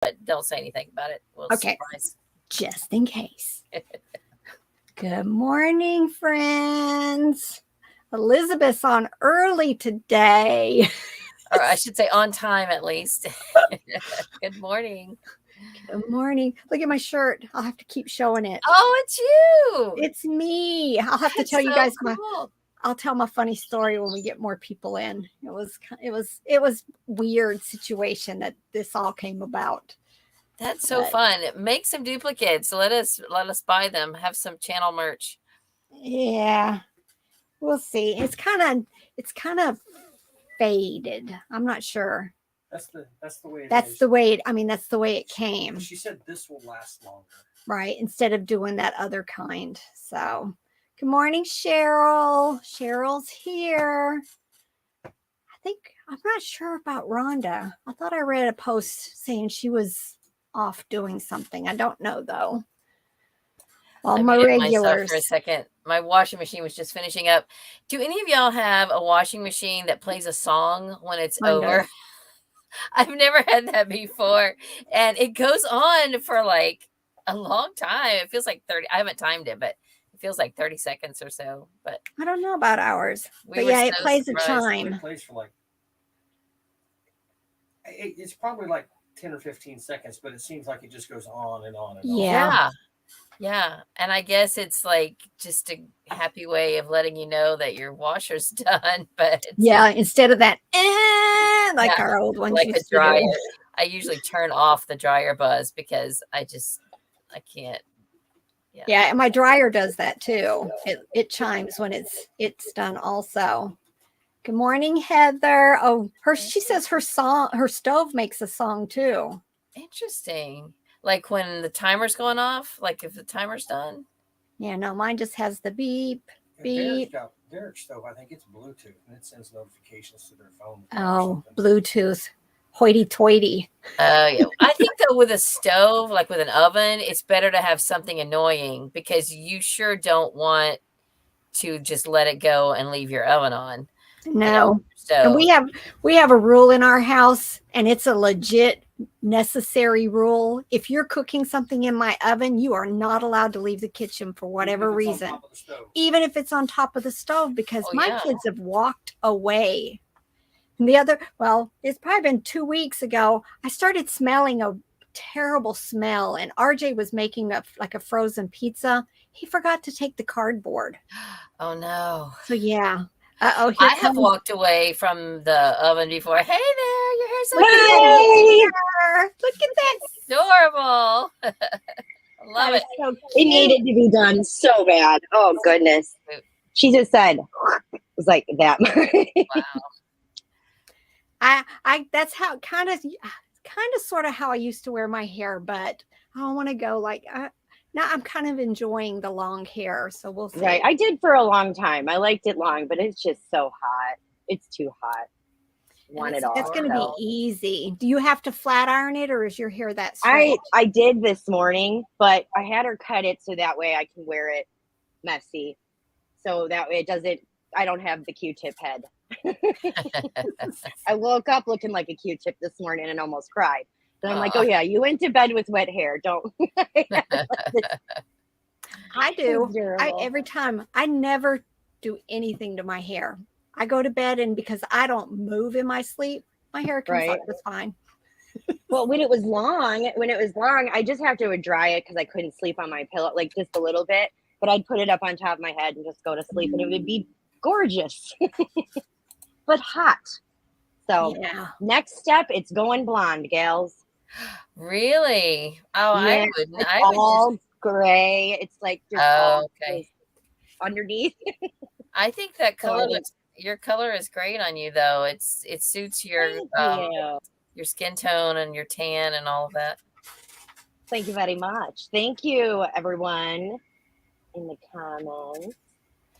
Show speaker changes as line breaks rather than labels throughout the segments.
but don't say anything about it. We'll
Okay.
surprise.
Just in case. Good morning, friends. Elizabeth's on early today.
Or I should say on time at least. Good morning.
Good morning. Look at my shirt. I'll have to keep showing it.
Oh, it's you.
It's me. I'll have to tell you guys I'll tell my funny story when we get more people in. It was weird situation that this all came about.
That's so fun. Make some duplicates. Let us buy them. Have some channel merch.
Yeah. We'll see. It's kind of faded. I'm not sure.
That's the way it is.
That's the way it came.
She said this will last longer.
Right. Instead of doing that other kind. So good morning, Cheryl. Cheryl's here. I'm not sure about Rhonda. I thought I read a post saying she was off doing something. I don't know though. All my regulars.
For a second, my washing machine was just finishing up. Do any of y'all have a washing machine that plays a song when it's over? I've never had that before, and it goes on for like a long time. It feels like 30. I haven't timed it, but it feels like 30 seconds or so. But
I don't know about ours. But yeah, it plays a chime.
It plays for like it's probably like 10 or 15 seconds, but it seems like it just goes on and on and on.
Yeah. And I guess it's like just a happy way of letting you know that your washer's done. But
instead of that, our old ones,
like a dryer. I usually turn off the dryer buzz because I can't.
Yeah, and my dryer does that too. It chimes when it's done also. Good morning, Heather. Oh, she says her stove makes a song too.
Interesting. Like when the timer's going off, like if the timer's done.
Yeah, no, mine just has the beep.
Derek's stove, I think it's Bluetooth, and it sends notifications to their phone.
Oh, Bluetooth. Hoity-toity.
Oh, yeah. I think though with a stove, like with an oven, it's better to have something annoying because you sure don't want to just let it go and leave your oven on.
No. And we have a rule in our house, and it's a legit necessary rule. If you're cooking something in my oven, you are not allowed to leave the kitchen for whatever reason, even if it's on top of the stove, because my kids have walked away. And it's probably been 2 weeks ago, I started smelling a terrible smell, and RJ was making a frozen pizza. He forgot to take the cardboard.
Oh no.
So yeah.
I have walked away from the oven before. Hey there, your hair's so cute.
Look at that.
Adorable. I love it.
So it needed to be done so bad. Oh goodness. She just said it was like that.
Wow. I that's how kind of sort of how I used to wear my hair, but I don't want to go like now I'm kind of enjoying the long hair, so we'll see.
Right. I did for a long time. I liked it long, but it's just so hot. It's too hot. Want it all.
It's going to be easy. Do you have to flat iron it, or is your hair that straight?
I did this morning, but I had her cut it so that way I can wear it messy. So that way I don't have the Q-tip head. I woke up looking like a Q-tip this morning and almost cried. And I'm like, oh yeah, you went to bed with wet hair. Don't.
I do. Every time. I never do anything to my hair. I go to bed, and because I don't move in my sleep, my hair was fine.
Well, when it was long, I just have to dry it because I couldn't sleep on my pillow, like just a little bit. But I'd put it up on top of my head and just go to sleep, and it would be gorgeous, but hot. So next step, it's going blonde, gals.
Really? Oh, yeah, I wouldn't. I would
all gray. It's like just underneath.
I think that color your color is great on you, though. It suits your skin tone and your tan and all of that.
Thank you very much. Thank you, everyone, in the comments.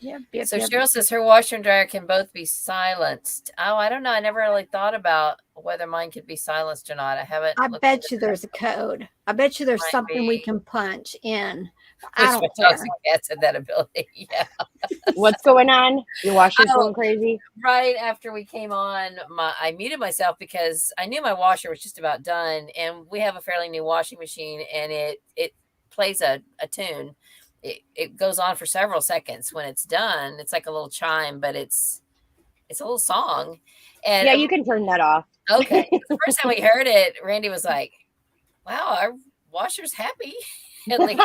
Cheryl says her washer and dryer can both be silenced. Oh, I don't know. I never really thought about whether mine could be silenced or not. I haven't.
I bet you there's a code. I bet you there's something we can punch in. I
Wish my
don't
dogs
care.
and cats had that ability. Yeah.
What's going on? Your washer's going crazy?
Right after we came on, I muted myself because I knew my washer was just about done, and we have a fairly new washing machine, and it plays a tune. It goes on for several seconds. When it's done, it's like a little chime, but it's a little song. And
Yeah, you can turn that off.
okay, the first time we heard it, Randy was like, "Wow, our washer's happy." At least,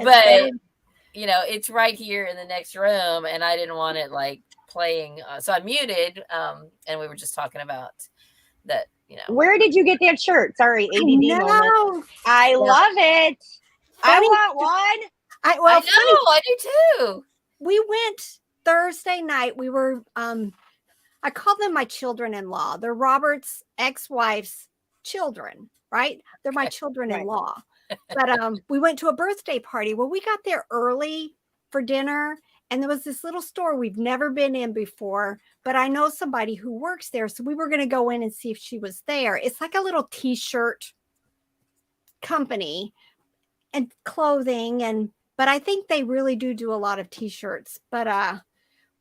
but you know, it's right here in the next room, and I didn't want it like playing, so I muted. And we were just talking about that. You know,
Where did you get that shirt? Sorry, ADD moment. I love it. I want one.
I know, I do too.
We went Thursday night. We were I call them my children-in-law. They're Robert's ex-wife's children, right? They're my children-in-law. But we went to a birthday party. Well, we got there early for dinner, and there was this little store we've never been in before, but I know somebody who works there, so we were going to go in and see if she was there. It's like a little t-shirt company and clothing, but I think they really do a lot of t-shirts. But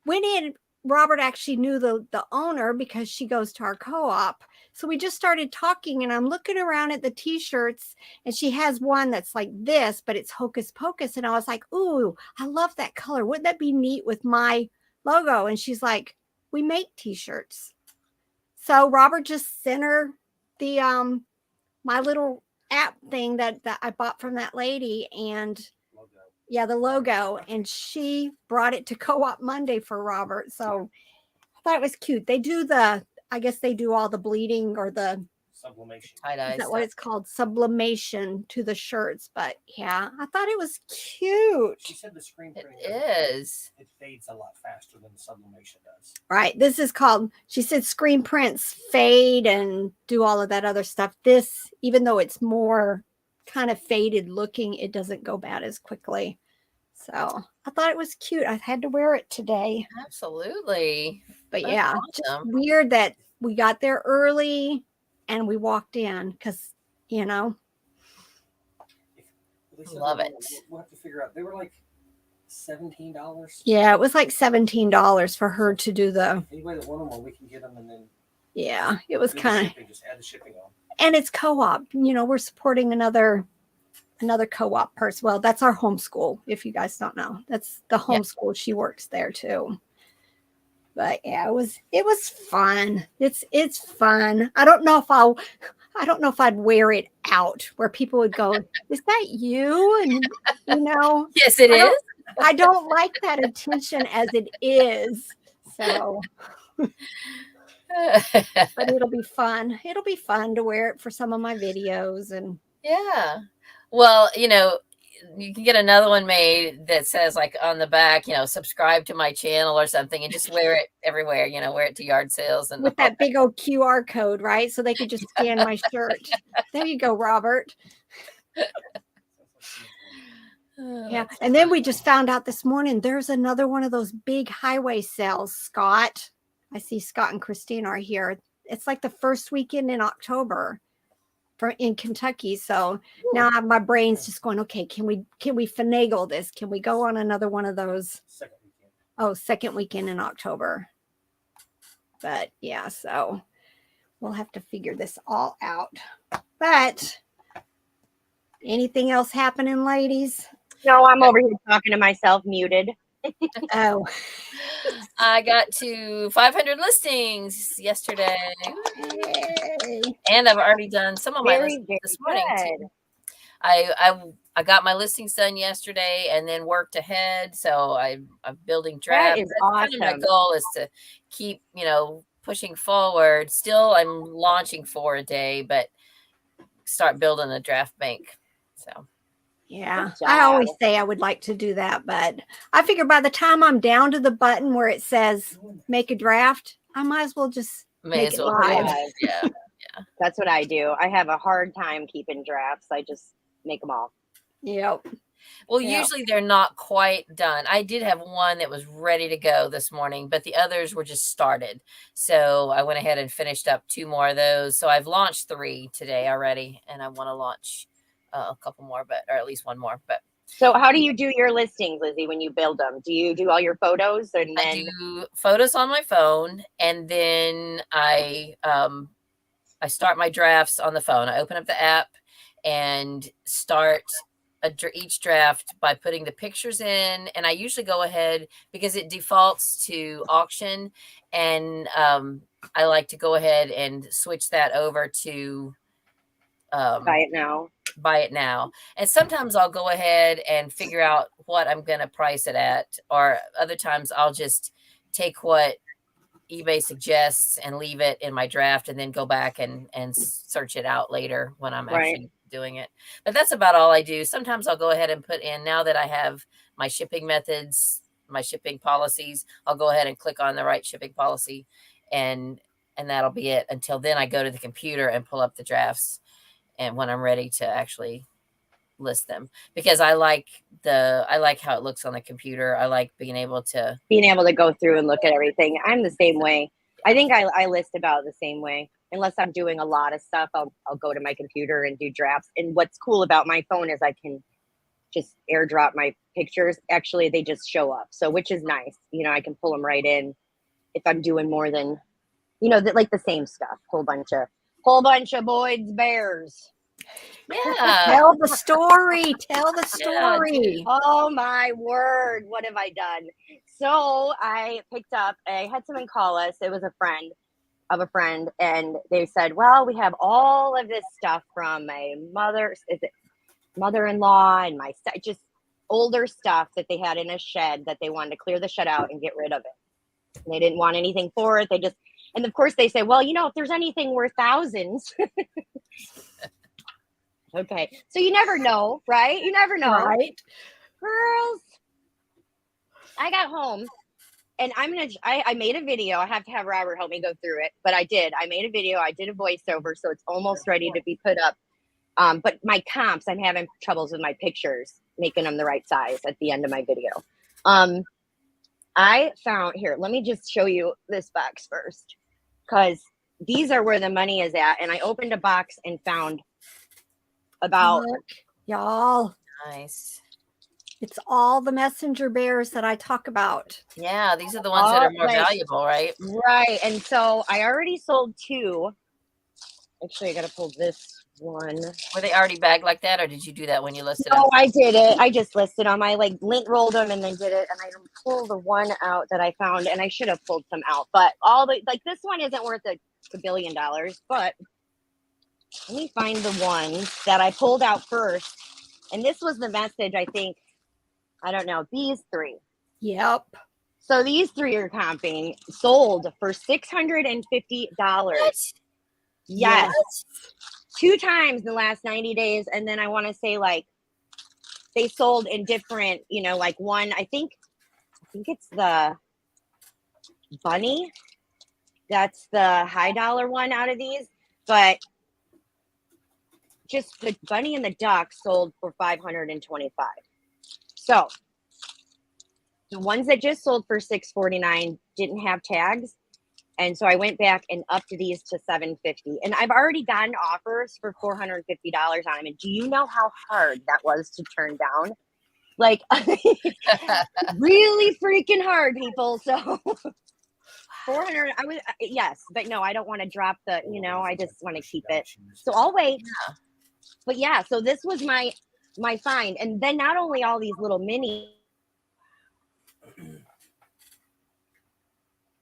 went in. Robert actually knew the owner because she goes to our co-op. So we just started talking, and I'm looking around at the t-shirts, and she has one that's like this, but it's Hocus Pocus. And I was like, ooh, I love that color. Wouldn't that be neat with my logo? And she's like, we make t-shirts. So Robert just sent her the my little app thing that I bought from that lady, and yeah, the logo, and she brought it to Co-op Monday for Robert. So I thought it was cute. They do I guess they do all the bleeding or the
sublimation.
Is that what it's called? Sublimation to the shirts. But yeah, I thought it was cute.
She said the screen printing it fades a lot faster than the sublimation does.
Right. This is called, she said screen prints fade and do all of that other stuff. This, even though it's more kind of faded looking, it doesn't go bad as quickly. So I thought it was cute. I had to wear it today.
Absolutely.
But that's awesome. Just weird that we got there early and we walked in because, you know.
Love it.
We'll have to figure out. They were like $17.
Yeah, it was like $17 for her to do the.
Anybody that want them, we can get them, and then.
Yeah, it was kind of.
Just add the shipping on.
And it's co-op. You know, we're supporting another co-op person. Well, that's our homeschool. If you guys don't know, that's the homeschool. Yeah. She works there too. But yeah, it was fun. It's fun. I don't know if I'd wear it out where people would go, "Is that you?" And you know,
yes, it is.
I don't like that attention as it is. So, but it'll be fun. It'll be fun to wear it for some of my videos and.
Yeah. Well, you know, you can get another one made that says like on the back, you know, subscribe to my channel or something, and just wear it everywhere, you know, wear it to yard sales and
with that big old QR code, right? So they could just scan my shirt. There you go, Robert. Yeah. And then we just found out this morning there's another one of those big highway sales, Scott. I see Scott and Christine are here. It's like the first weekend in October. In Kentucky. So now my brain's just going, okay, can we finagle this? Can we go on another one of those? Second weekend in October. But yeah, so we'll have to figure this all out. But anything else happening, ladies?
No, I'm over here talking to myself, muted.
Oh.
I got to 500 listings yesterday.
Yay.
And I've already done some of my listings this morning too. I got my listings done yesterday and then worked ahead. So I'm building drafts.
That is awesome.
Kind of my goal is to keep, you know, pushing forward. Still, I'm launching 4 a day, but start building a draft bank. So.
Yeah, I always say I would like to do that, but I figure by the time I'm down to the button where it says make a draft, I might as well just make it live.
Yeah.
That's what I do. I have a hard time keeping drafts. I just make them all.
Yep.
Well, usually they're not quite done. I did have one that was ready to go this morning, but the others were just started. So I went ahead and finished up 2 more of those. So I've launched 3 today already, and I want to launch a couple more, or at least one more. But
so how do you do your listings, Lizzie, when you build them? Do you do all your photos and then?
I do photos on my phone, and then I start my drafts on the phone. I open up the app and start each draft by putting the pictures in. And I usually go ahead because it defaults to auction. And I like to go ahead and switch that over to
Buy it now.
And sometimes I'll go ahead and figure out what I'm going to price it at, or other times I'll just take what eBay suggests and leave it in my draft and then go back and search it out later when I'm actually doing it. But that's about all I do. Sometimes I'll go ahead and put in, now that I have my shipping methods, my shipping policies, I'll go ahead and click on the right shipping policy, and that'll be it. Until then, I go to the computer and pull up the drafts, and when I'm ready to actually list them, because I like how it looks on the computer. I like being able to
go through and look at everything. I'm the same way. I think I list about the same way. Unless I'm doing a lot of stuff, I'll go to my computer and do drafts. And what's cool about my phone is I can just airdrop my pictures. Actually, they just show up. So, which is nice. You know, I can pull them right in if I'm doing more than, like the same stuff. Whole bunch of Boyd's Bears.
Yeah.
Tell the story. Yeah.
Oh my word. What have I done? So I had someone call us. It was a friend of a friend. And they said, well, we have all of this stuff from my mother-in-law and just older stuff that they had in a shed that they wanted to clear the shed out and get rid of it. And they didn't want anything for it. And of course they say, well, if there's anything worth thousands. Okay. So you never know, right? You never know.
Right.
Girls, I got home and I made a video. I have to have Robert help me go through it, but I did. I made a video. I did a voiceover, so it's almost ready to be put up. But my comps, I'm having troubles with my pictures, making them the right size at the end of my video. I found here, let me just show you this box first, because these are where the money is at. And I opened a box and found about,
look, y'all,
nice.
It's all the messenger bears that I talk about.
Yeah, these are the ones that are more valuable, right?
Right. And so I already sold 2. Actually, I got to pull this one.
Were they already bagged like that, or did you do that when you listed them?
No, I did it. I just listed them. I lint rolled them and then did it. And I pulled the one out that I found, and I should have pulled some out. But this one isn't worth $1 billion. But let me find the ones that I pulled out first. And this was the message, I think. I don't know. These 3.
Yep.
So these 3 are comping, sold for $650.
What?
Yes. 2 times in the last 90 days. And then I want to say they sold in different, one, I think it's the bunny. That's the high dollar one out of these. But just the bunny and the duck sold for $525. So the ones that just sold for $649 didn't have tags. And so I went back and upped these to $750. And I've already gotten offers for $450 on them. And do you know how hard that was to turn down? Really freaking hard, people. So 400, yes, but no, I don't want to drop the, I just want to keep it. So I'll wait.
Yeah.
But yeah, so this was my find. And then not only all these little mini.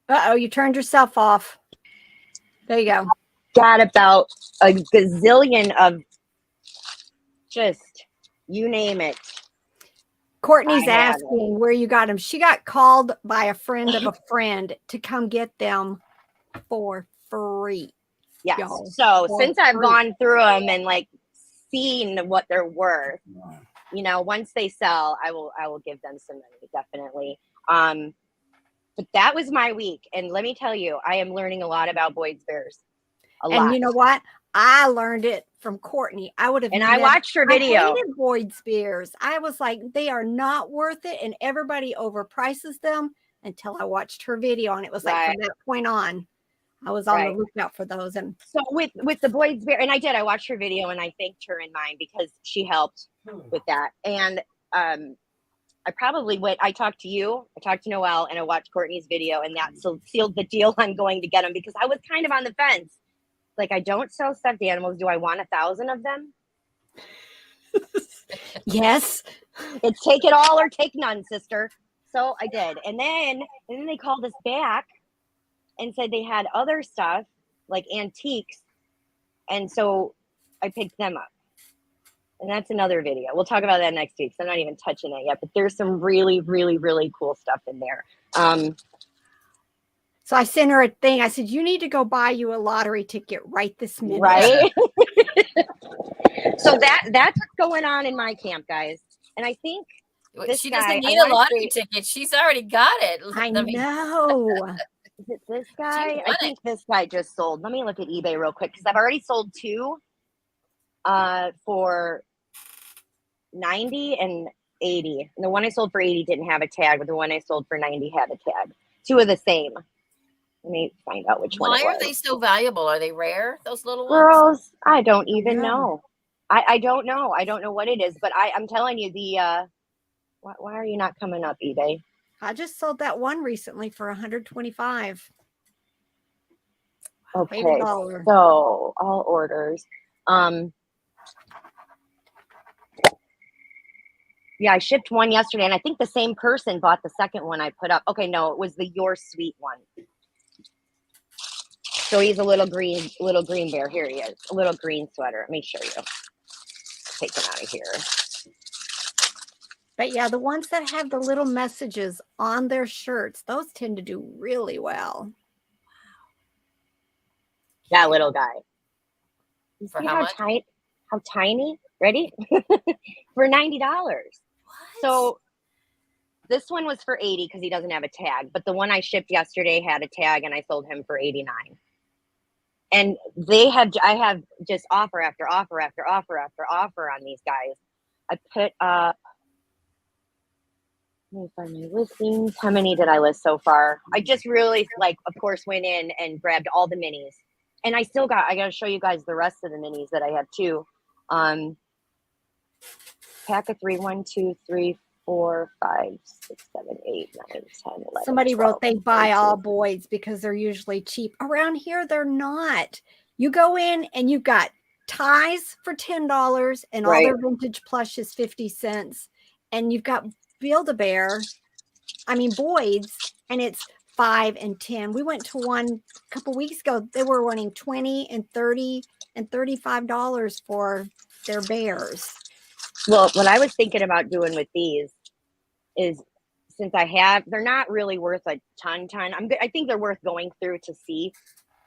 Uh-oh, you turned yourself off. There you go.
Got about a gazillion of just, you name it.
Courtney's asking where you got them. She got called by a friend of a friend to come get them for free.
Yes.
Y'all.
So since I've gone through them and seen what they're worth, once they sell, I will give them some money, definitely. But that was my week. And let me tell you, I am learning a lot about Boyd's Bears. A lot.
And you know what? I learned it from Courtney. I watched
her video.
I hated Boyd's Bears. I was like, they are not worth it. And everybody overprices them until I watched her video. And it was from that point on, I was on the lookout for those. And
so with the Boyd's Bear, and I watched her video and I thanked her in mine because she helped with that. And I probably went, I talked to you, I talked to Noelle, and I watched Courtney's video, and that sealed the deal on going to get them, because I was kind of on the fence. Like, I don't sell stuffed animals. Do I want 1,000 of them?
Yes.
It's take it all or take none, sister. So I did. And then they called us back and said they had other stuff, like antiques. And so I picked them up. And that's another video. We'll talk about that next week. So I'm not even touching it yet, but there's some really, really, really cool stuff in there.
So I sent her a thing. I said, you need to go buy you a lottery ticket right this minute.
Right. So that's what's going on in my camp, guys. And I think
she doesn't need a lottery ticket. She's already got it.
I know.
Is it this guy? I think this guy just sold. Let me look at eBay real quick, because I've already sold 2 for 90 and 80. And the one I sold for 80 didn't have a tag, but the one I sold for 90 had a tag. 2 of the same. Let me find out which one.
Why are they so valuable? Are they rare, those little ones?
Girls, I don't even know. I don't know. I don't know what it is, but I'm telling you, why are you not coming up, eBay?
I just sold that one recently for $125.
Okay, so all orders. Yeah, I shipped one yesterday, and I think the same person bought the second one I put up. Okay, no, it was the Your Sweet one. So he's a little green bear. Here he is, a little green sweater. Let me show you. Take him out of here.
But yeah, the ones that have the little messages on their shirts, those tend to do really well.
That little guy. You
for
see
how much?
How tiny? Ready? For $90. What? So this one was for 80 because he doesn't have a tag, but the one I shipped yesterday had a tag, and I sold him for 89. And I have just offer after offer after offer after offer on these guys. I put up, let me find my listings. How many did I list so far? I just really, of course, went in and grabbed all the minis. And I got to show you guys the rest of the minis that I have too. Pack of 3, 1, 2, 3, 4, 5, 6, 7, 8, 9, 10, 11.
Somebody
12,
wrote they buy all Boyds because they're usually cheap. Around here, they're not. You go in and you've got ties for $10 and all their vintage plush is 50 cents. And you've got Build-A-Bear, Boyds, and it's 5 and 10. We went to one a couple weeks ago. They were wanting 20 and 30 and $35 for their bears.
Well, what I was thinking about doing with these is, since they're not really worth a ton. I think they're worth going through to see.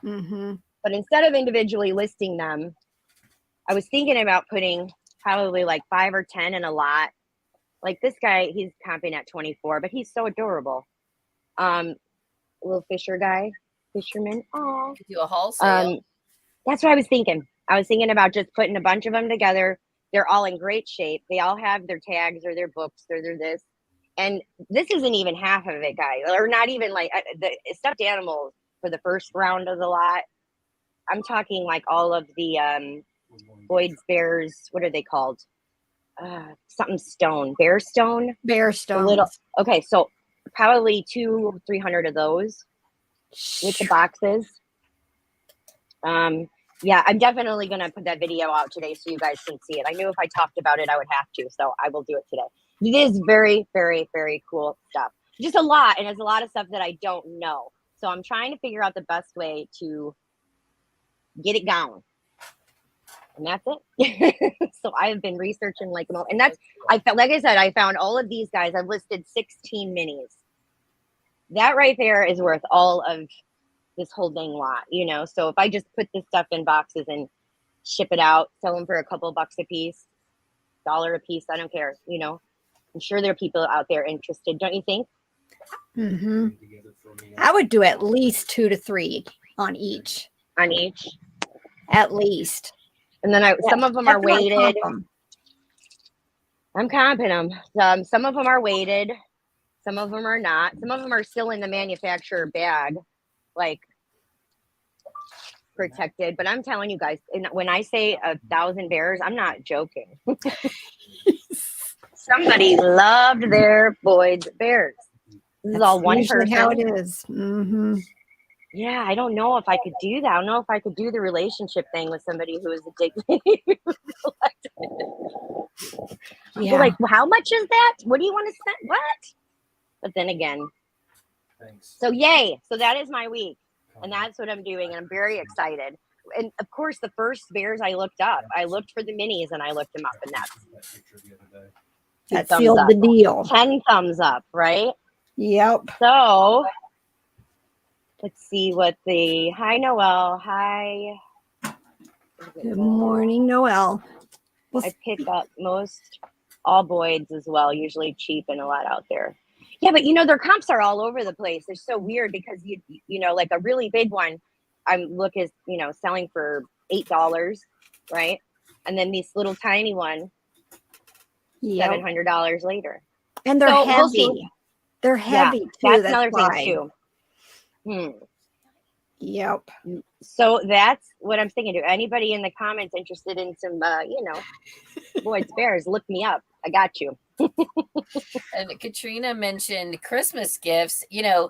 Mm-hmm.
But instead of individually listing them, I was thinking about putting probably 5 or 10 in a lot. Like this guy, he's comping at 24, but he's so adorable. Little fisherman. Oh,
do a wholesale.
That's what I was thinking. I was thinking about just putting a bunch of them together. They're all in great shape. They all have their tags or their books or their this. And this isn't even half of it, guys. Or not even the stuffed animals for the first round of the lot. I'm talking all of the Boyd's Bears. What are they called? Something stone. Bear stone?
Bear stone.
Okay, so probably 200-300 of those with the boxes. Yeah, I'm definitely going to put that video out today so you guys can see it. I knew if I talked about it, I would have to, so I will do it today. It is very, very, very cool stuff. Just a lot, and there's a lot of stuff that I don't know. So I'm trying to figure out the best way to get it going. And that's it. So I have been researching and that's, like I said, I found all of these guys. I've listed 16 minis. That right there is worth all of this whole dang lot, So if I just put this stuff in boxes and ship it out, sell them for a couple bucks a piece, $1 a piece, I don't care, I'm sure there are people out there interested, don't you think?
Mm-hmm. I would do at least 2 to 3 on each.
On each?
At least.
And then some of them are weighted. I'm comping them. Some of them are weighted. Some of them are not. Some of them are still in the manufacturer bag. protected. But I'm telling you guys, when I say 1,000 bears, I'm not joking. Somebody loved their Boyd's bears. This is all one person.
How it is. Mm-hmm.
Yeah, I don't know if I could do that. I don't know if I could do the relationship thing with somebody who is addicted. You're like, well, how much is that? What do you want to spend? What? But then again,
Thanks.
So yay. So that is my week. And that's what I'm doing. And I'm very excited. And of course, the first bears I looked up, I looked for the minis and I looked them up. And
that sealed the deal.
10 thumbs up, right?
Yep.
So let's see what the hi Noel. Hi.
Good morning, Noel.
I pick up most all Boyds as well, usually cheap and a lot out there. Yeah, but their comps are all over the place. They're so weird because you know, like a really big one, is selling for $8, right? And then this little tiny one, $700 later.
And they're heavy. They're heavy too.
That's another thing too.
Yep.
So that's what I'm thinking. Do anybody in the comments interested in some, Boyd's Bears? Look me up. I got you.
And Katrina mentioned Christmas gifts. You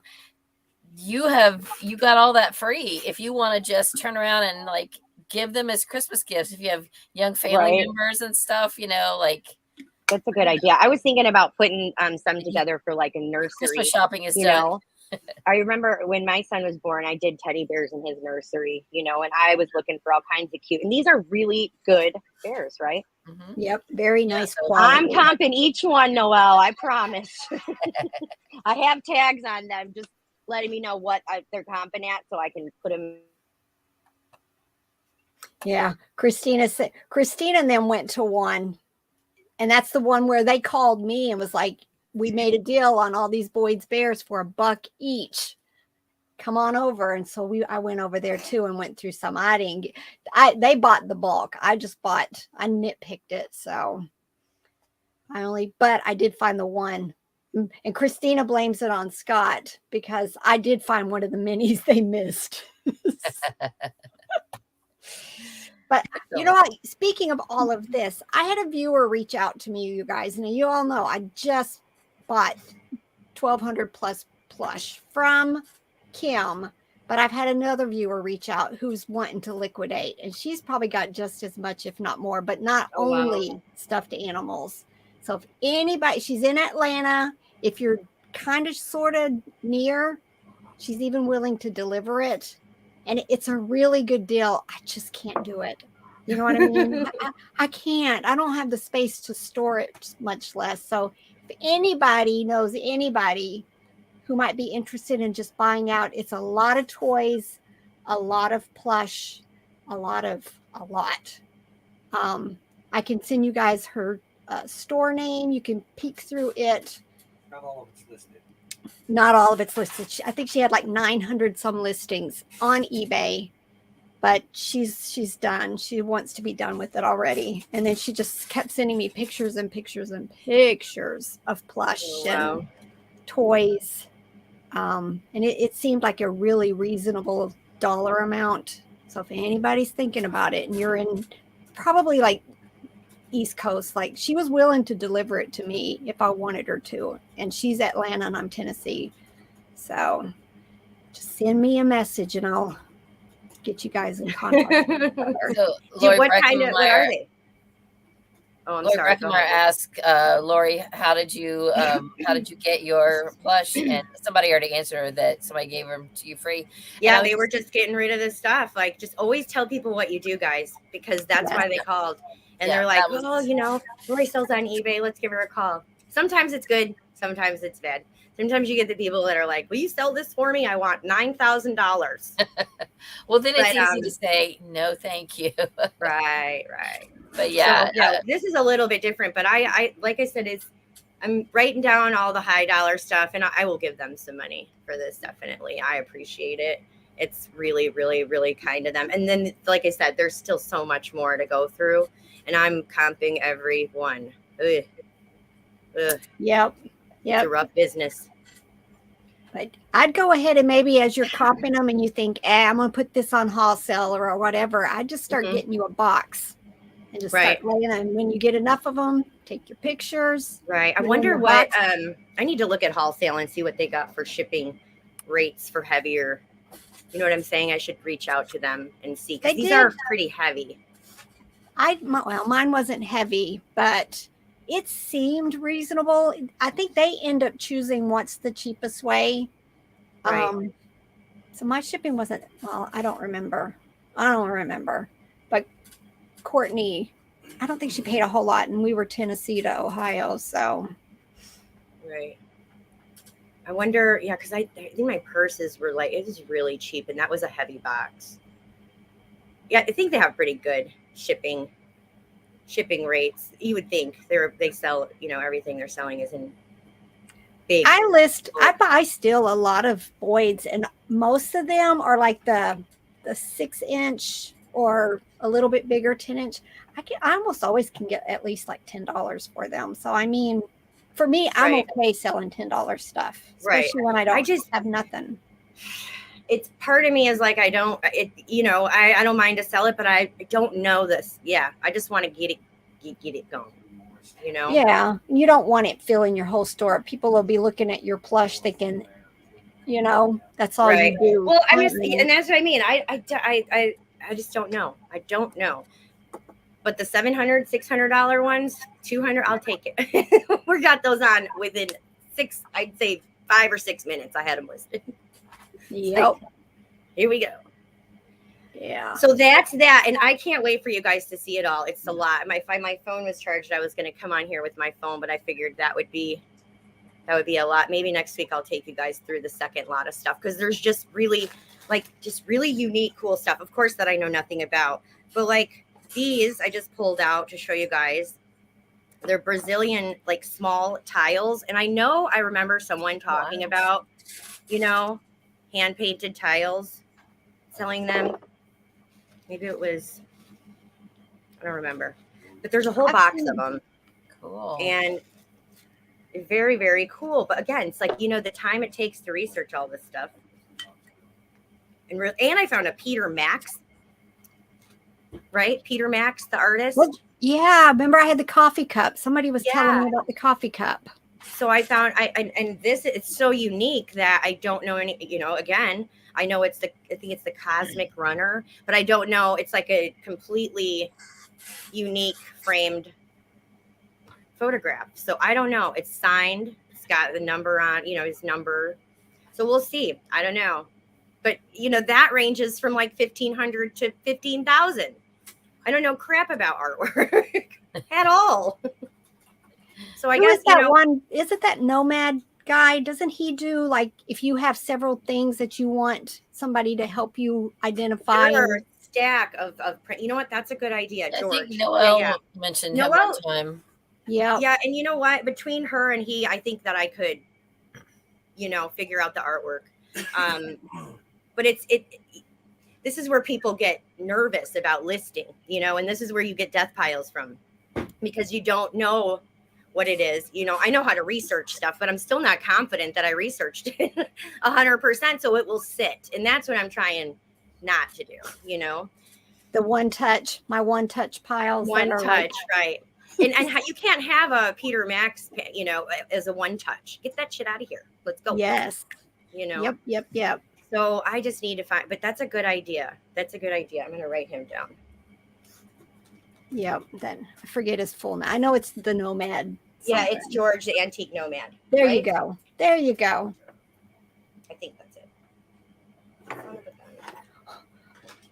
got all that free. If you want to just turn around and like give them as Christmas gifts, if you have young family members and stuff,
that's a good idea. I was thinking about putting some together for like a nursery.
Christmas shopping is done.
I remember when my son was born, I did teddy bears in his nursery, and I was looking for all kinds of cute, and these are really good bears, right?
Mm-hmm. Yep. Very nice quality.
I'm comping each one, Noelle. I promise. I have tags on them, just letting me know what they're comping at so I can put them.
Yeah. Christina and them went to one, and that's the one where they called me and was like, we made a deal on all these Boyd's Bears for $1 each. Come on over. And so I went over there too and went through some. They bought the bulk. I nitpicked it. So but I did find the one. And Christina blames it on Scott because I did find one of the minis they missed. But you know what? Speaking of all of this, I had a viewer reach out to me, you guys. And you all know I just bought 1,200 plus plush from Kim, but I've had another viewer reach out who's wanting to liquidate, and she's probably got just as much, if not more, but not only stuffed animals. So if anybody, she's in Atlanta, if you're kind of sort of near, she's even willing to deliver it. And it's a really good deal. I just can't do it. You know what I mean? I can't. I don't have the space to store it, much less. So if anybody knows anybody who might be interested in just buying out, it's a lot of toys, a lot of plush, a lot. I can send you guys her store name. You can peek through it.
Not all of it's listed.
Not all of it's listed. I think she had like 900 some listings on eBay, but she's done. She wants to be done with it already. And then she just kept sending me pictures and pictures and pictures of plush and toys. And it seemed like a really reasonable dollar amount. So if anybody's thinking about it and you're in probably like East Coast, like she was willing to deliver it to me if I wanted her to, and she's Atlanta and I'm Tennessee, so just send me a message and I'll get you guys in contact.
So, Lori,
what are they? Oh, I'm
Lori
sorry.
Breckenmeyer asked Lori, how did you get your plush? And somebody already answered that somebody gave them to you free.
Yeah, they were just getting rid of this stuff. Like, just always tell people what you do, guys, because that's why they called. And they're like, Lori sells on eBay. Let's give her a call. Sometimes it's good. Sometimes it's bad. Sometimes you get the people that are like, will you sell this for me? I want $9,000.
Well, then it's easy to say, no, thank you.
Right.
But yeah.
So, this is a little bit different. But I like I said, I'm writing down all the high dollar stuff, and I will give them some money for this. Definitely. I appreciate it. It's really, really, really kind of them. And then, like I said, there's still so much more to go through. And I'm comping every one. Ugh.
Yep.
It's a rough business.
But I'd go ahead and maybe as you're copying them and you think, I'm going to put this on wholesale or whatever, I'd just start getting you a box and just start laying them. When you get enough of them, take your pictures.
Right. I wonder what, I need to look at wholesale and see what they got for shipping rates for heavier. You know what I'm saying? I should reach out to them and see, because these are pretty heavy.
Well, mine wasn't heavy, but it seemed reasonable. I think they end up choosing what's the cheapest way.
Right.
So my shipping wasn't, well, I don't remember. But Courtney, I don't think she paid a whole lot, and we were Tennessee to Ohio, so.
Right. I wonder, because I think my purses were like, it was really cheap, and that was a heavy box. Yeah, I think they have pretty good shipping rates. You would think they sell, everything they're selling is in big.
I buy still a lot of Boyd's, and most of them are like the 6-inch or a little bit bigger 10-inch. I almost always can get at least like $10 for them. So I mean, for me, I'm okay selling $10 stuff, especially when I don't have nothing.
It's part of me is like, I don't mind to sell it, but I don't know this. Yeah. I just want to get it going,
Yeah. You don't want it filling your whole store. People will be looking at your plush thinking, that's all you do.
Well, and that's what I mean. I just don't know. I don't know. But the $700, $600 ones, $200, I'll take it. We got those on within 5 or 6 minutes. I had them listed.
Yep.
Here we go.
Yeah.
So that's that. And I can't wait for you guys to see it all. It's a lot. My phone was charged. I was going to come on here with my phone, but I figured that would be a lot. Maybe next week I'll take you guys through the second lot of stuff, because there's just really unique, cool stuff. Of course, that I know nothing about. But like these, I just pulled out to show you guys. They're Brazilian, like small tiles. And I remember someone talking about, hand painted tiles, selling them. Maybe it was, I don't remember, but there's a whole box of them.
Cool.
And very, very cool. But again, it's like, the time it takes to research all this stuff. And I found a Peter Max, right? Peter Max, the artist.
Well, yeah. Remember I had the coffee cup. Somebody was telling me about the coffee cup.
So I found, and this, it's so unique that I don't know any, again, I know I think it's the Cosmic Runner, but I don't know. It's like a completely unique framed photograph. So I don't know. It's signed. It's got the number on, his number. So we'll see. I don't know. But, that ranges from like 1,500 to 15,000. I don't know crap about artwork at all. So I guess
that one, isn't that Nomad guy? Doesn't he do like, if you have several things that you want somebody to help you identify?
Sure. Stack of print. You know what? That's a good idea, George.
I think Noelle mentioned him one time.
Yeah.
Yeah. And you know what? Between her and he, I think that I could, figure out the artwork. But this is where people get nervous about listing, and this is where you get death piles from, because you don't know what it is. I know how to research stuff, but I'm still not confident that I researched it 100%. So it will sit. And that's what I'm trying not to do,
The my one touch piles.
One touch, right. And you can't have a Peter Max, as a one touch. Get that shit out of here. Let's go.
Yes. Yep.
So I just need to find, but that's a good idea. I'm going to write him down.
Yep. Then I forget his full name. I know it's the Nomad.
Yeah, it's George, the Antique Nomad.
There you go.
I think that's it.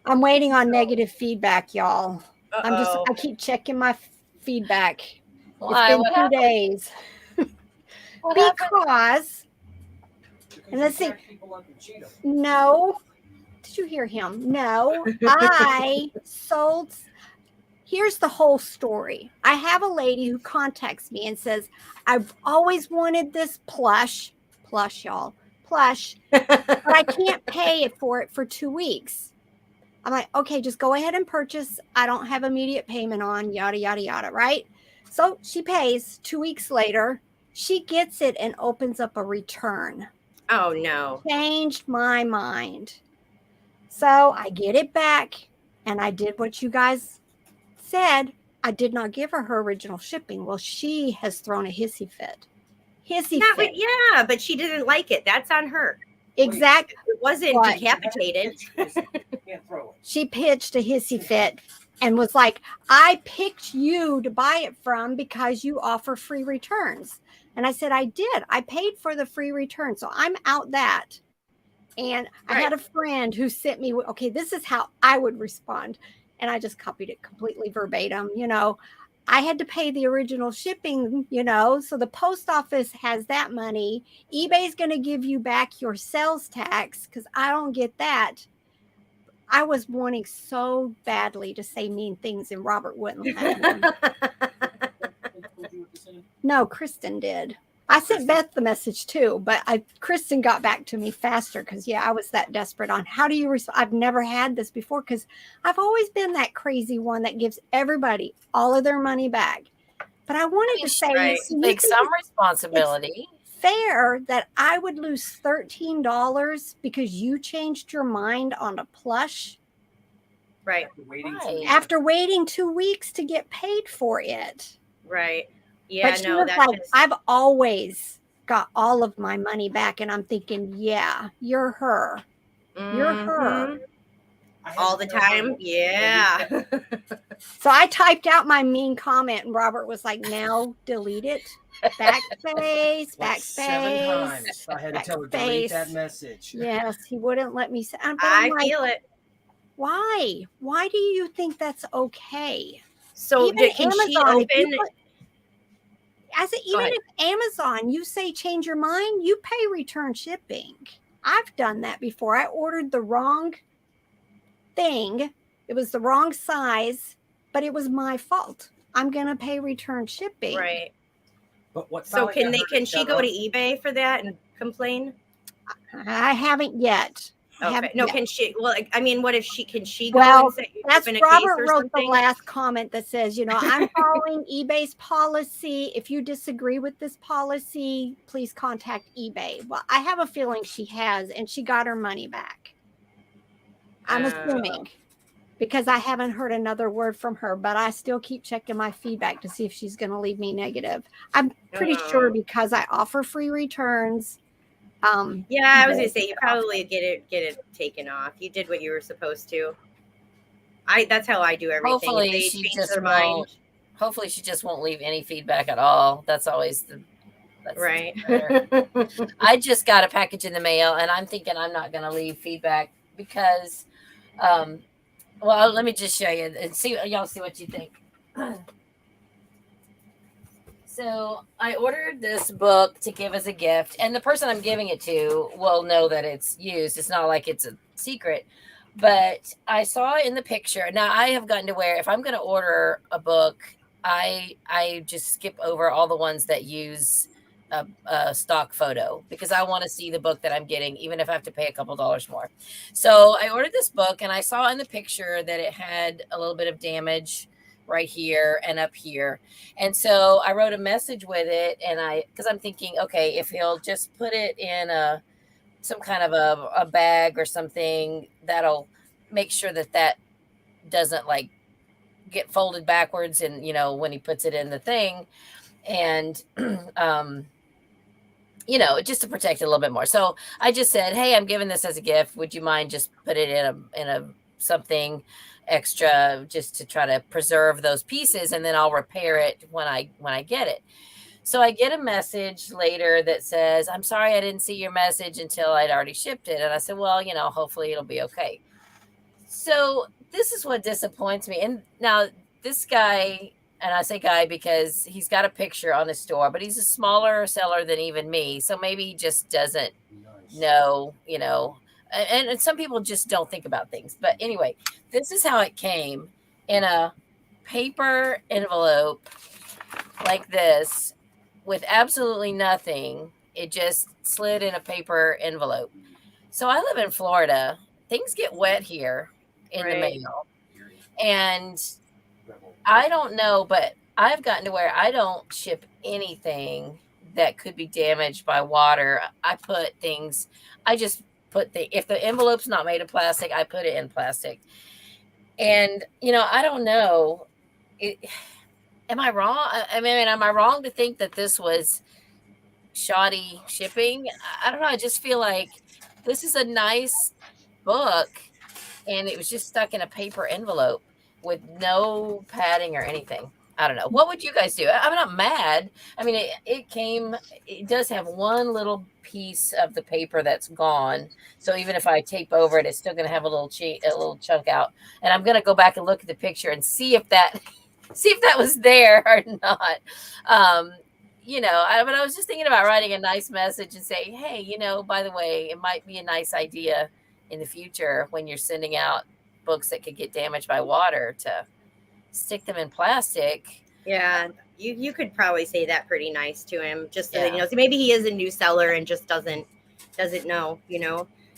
I'm waiting on negative feedback, y'all. I keep checking my feedback.
Why?
It's been 2 days. Because and let's see. No. Did you hear him? No. I sold. Here's the whole story. I have a lady who contacts me and says, I've always wanted this plush, y'all, but I can't pay for it for 2 weeks. I'm like, okay, just go ahead and purchase. I don't have immediate payment on, yada, yada, yada, right? So she pays. 2 weeks later, she gets it and opens up a return.
Oh no.
Changed my mind. So I get it back, and I did what you guys said. I did not give her original shipping. Well, she has thrown a hissy fit.
Yeah, but she didn't like it. That's on her.
Exact.
It wasn't
What?
decapitated.
She pitched a hissy fit and was like, I picked you to buy it from because you offer free returns. And I said, I did. I paid for the free return. So I'm out that. And I had a friend who sent me, okay, this is how I would respond. And I just copied it completely verbatim. You know, I had to pay the original shipping, you know, so the post office has that money. eBay's going to give you back your sales tax because I don't get that. I was wanting so badly to say mean things, and Robert wouldn't let me. No, Kristen did. I sent Beth the message too, but Kristen got back to me faster because, yeah, I was that desperate on how do you respond. I've never had this before because I've always been that crazy one that gives everybody all of their money back. But I wanted to say,
take some responsibility.
Fair that I would lose $13 because you changed your mind on a plush.
Right.
After waiting 2 weeks to get paid for it.
Right. Yeah,
but she was like, I've always got all of my money back. And I'm thinking, yeah, you're her. You're her.
All the time. Yeah.
So I typed out my mean comment and Robert was like, now delete it. Backspace.
7 times. I had to tell her to delete that message.
Yes, he wouldn't let me say.
I feel it.
Why? Why do you think that's okay?
So can she open?
Even if Amazon, you say change your mind, you pay return shipping. I've done that before. I ordered the wrong thing. It was the wrong size, but it was my fault. I'm going to pay return shipping.
Right.
But what?
So can she go to eBay for that and complain?
I haven't yet.
Okay. No, can she? Well, I mean, what if she go
and
say
that's
open a
Robert
case or
wrote
something?
the last comment that says, you know, I'm following eBay's policy. If you disagree with this policy, please contact eBay. Well, I have a feeling she has, and she got her money back. I'm assuming because I haven't heard another word from her, but I still keep checking my feedback to see if she's going to leave me negative. I'm pretty sure because I offer free returns.
Yeah, I was gonna say you probably get it taken off. You did what you were supposed to. That's how I do everything.
Hopefully she just won't. Hopefully she just won't leave any feedback at all. That's always
right.
I just got a package in the mail, and I'm thinking I'm not gonna leave feedback because, well, let me just show you and see what you think. So I ordered this book to give as a gift, and the person I'm giving it to will know that it's used. It's not like it's a secret, but I saw in the picture. Now I have gotten to where if I'm going to order a book, I just skip over all the ones that use a stock photo because I want to see the book that I'm getting, even if I have to pay a couple dollars more. So I ordered this book, and I saw in the picture that it had a little bit of damage right here and up here. And so I wrote a message with it, and because I'm thinking, okay, if he'll just put it in some kind of a bag or something, that'll make sure that doesn't like get folded backwards. And, you know, when he puts it in the thing and, you know, just to protect it a little bit more. So I just said, hey, I'm giving this as a gift. Would you mind just put it in a something extra just to try to preserve those pieces, and then I'll repair it when I get it. So I get a message later that says, I'm sorry I didn't see your message until I'd already shipped it. And I said, well, you know, hopefully it'll be okay. So this is what disappoints me. And now this guy, and I say guy because he's got a picture on his store, but he's a smaller seller than even me. So maybe he just doesn't know, you know, and some people just don't think about things. But anyway, this is how it came in a paper envelope like this with absolutely nothing. It just slid in a paper envelope. So I live in Florida. Things get wet here in the mail. And I don't know, but I've gotten to where I don't ship anything that could be damaged by water, I just put if the envelope's not made of plastic, I put it in plastic. And, I don't know. Am I wrong? I mean, am I wrong to think that this was shoddy shipping? I don't know. I just feel like this is a nice book and it was just stuck in a paper envelope with no padding or anything. I don't know. What would you guys do? I'm not mad. I mean, it does have one little piece of the paper that's gone. So even if I tape over it, it's still going to have a little chunk out. And I'm going to go back and look at the picture and see if that was there or not. But I was just thinking about writing a nice message and saying, hey, by the way, it might be a nice idea in the future when you're sending out books that could get damaged by water to stick them in plastic.
Yeah, you could probably say that pretty nice to him, just so that so maybe he is a new seller and just doesn't know.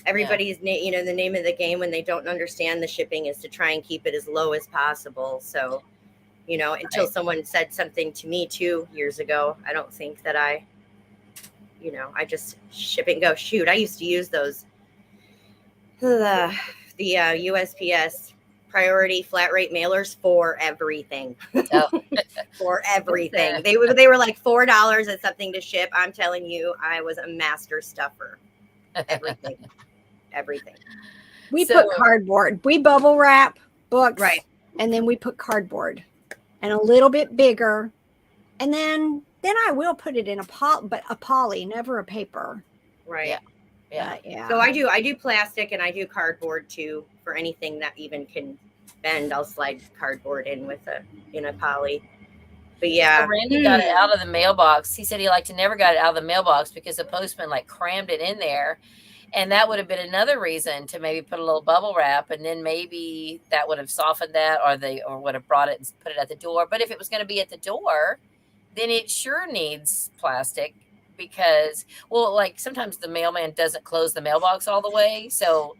Everybody's the name of the game when they don't understand the shipping is to try and keep it as low as possible. So until someone said something to me 2 years ago, I don't think that I just ship and go. Shoot, I used to use those the USPS priority flat rate mailers for everything. For everything. They were like $4 at something to ship. I'm telling you, I was a master stuffer. Everything.
We put cardboard. We bubble wrap books,
right,
and then we put cardboard, and a little bit bigger, and then I will put it in a poly, never a paper.
Right.
Yeah.
So I do plastic and I do cardboard too for anything that even can bend. I'll slide cardboard in a poly. But yeah,
so Randy got it out of the mailbox. He said he never got it out of the mailbox because the postman crammed it in there, and that would have been another reason to maybe put a little bubble wrap, and then maybe that would have softened that, or would have brought it and put it at the door. But if it was going to be at the door, then it sure needs plastic. Because, sometimes the mailman doesn't close the mailbox all the way. So,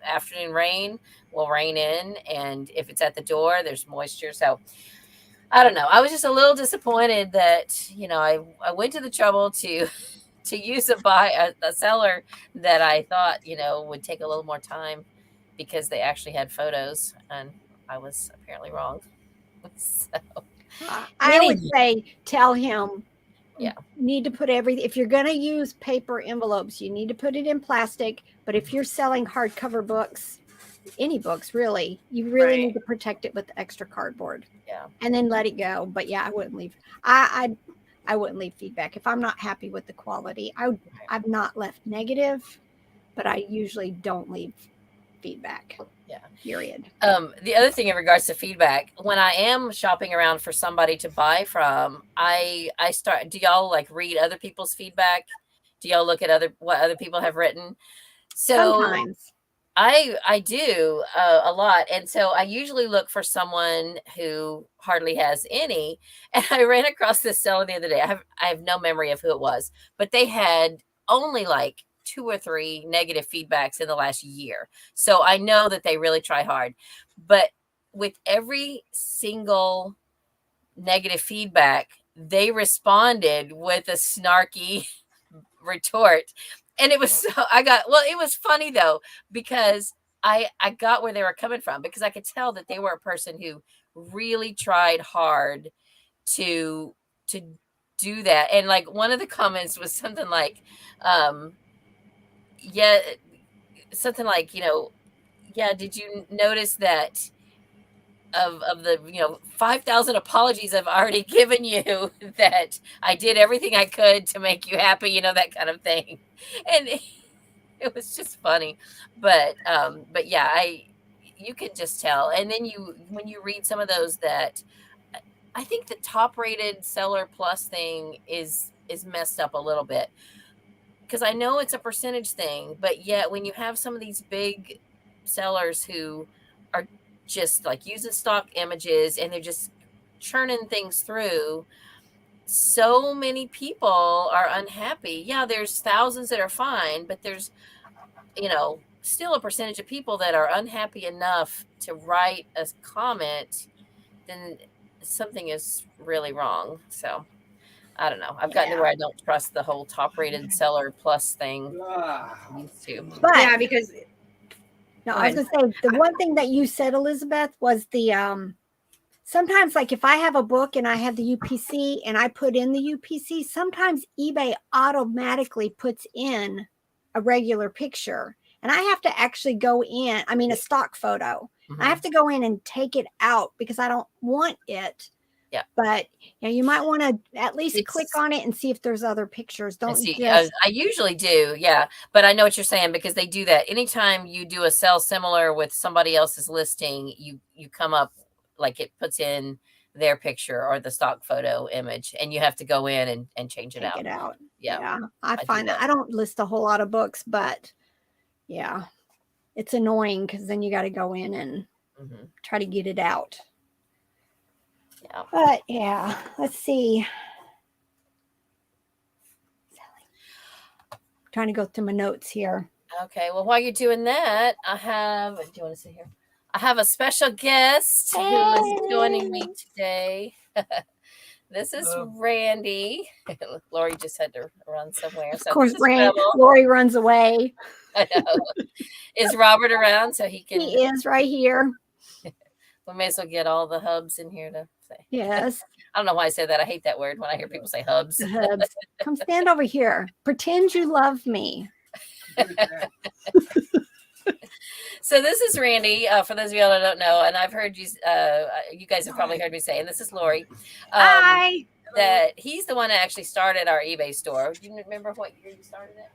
afternoon rain will rain in. And if it's at the door, there's moisture. So, I don't know. I was just a little disappointed that, I went to the trouble to use a seller that I thought, would take a little more time because they actually had photos. And I was apparently wrong. So,
I would say tell him.
Yeah.
Need to put everything. If you're going to use paper envelopes, you need to put it in plastic. But if you're selling hardcover books, any books really, you really need to protect it with extra cardboard.
Yeah.
And then let it go. But yeah, I wouldn't leave. I wouldn't leave feedback if I'm not happy with the quality. I've not left negative, but I usually don't leave feedback.
Yeah.
Period.
The other thing in regards to feedback, when I am shopping around for somebody to buy from, I start. Do y'all read other people's feedback? Do y'all look at what other people have written? So
sometimes
I do a lot, and so I usually look for someone who hardly has any. And I ran across this seller the other day. I have no memory of who it was, but they had only 2 or 3 negative feedbacks in the last year. So I know that they really try hard. But with every single negative feedback, they responded with a snarky retort. And it was it was funny though, because I got where they were coming from, because I could tell that they were a person who really tried hard to do that. And one of the comments was something yeah, something did you notice that of the 5,000 apologies I've already given you, that I did everything I could to make you happy, that kind of thing. And it was just funny. But yeah, you can just tell. And then when you read some of those, that I think the top rated seller plus thing is messed up a little bit. Because I know it's a percentage thing, but yet when you have some of these big sellers who are just using stock images and they're just churning things through, so many people are unhappy. Yeah, there's thousands that are fine, but there's, still a percentage of people that are unhappy enough to write a comment, then something is really wrong. So I don't know. I've gotten to where I don't trust the whole top rated seller plus thing. I used to.
But
Yeah, because
no, I was gonna say the one thing that you said, Elizabeth, was the sometimes, like if I have a book and I have the UPC and I put in the UPC, sometimes eBay automatically puts in a regular picture. And I have to actually go in, I mean, a stock photo. I have to go in and take it out because I don't want it.
Yeah.
But you might want to at least click on it and see if there's other pictures. Don't
see,
just...
I usually do, yeah. But I know what you're saying because they do that. Anytime you do a sell similar with somebody else's listing, you come up like it puts in their picture or the stock photo image, and you have to go in and change it out. Yeah.
I find that I don't list a whole lot of books, but yeah, it's annoying because then you got to go in and try to get it out.
Yeah.
But yeah, let's see. Trying to go through my notes here.
Okay. Well, while you're doing that, do you want to sit here? I have a special guest who is joining me today. This is Randy. Lori just had to run somewhere. So
of course, Lori runs away.
I know. Is Robert around so he can?
He is right here.
We may as well get all the hubs in here to say.
Yes.
I don't know why I say that. I hate that word when I hear people say hubs.
Hubs. Come stand over here. Pretend you love me.
So this is Randy, for those of y'all that don't know, and I've heard you, you guys have probably heard me say, and this is Lori.
Hi.
That he's the one that actually started our eBay store. Do you remember what year you started it?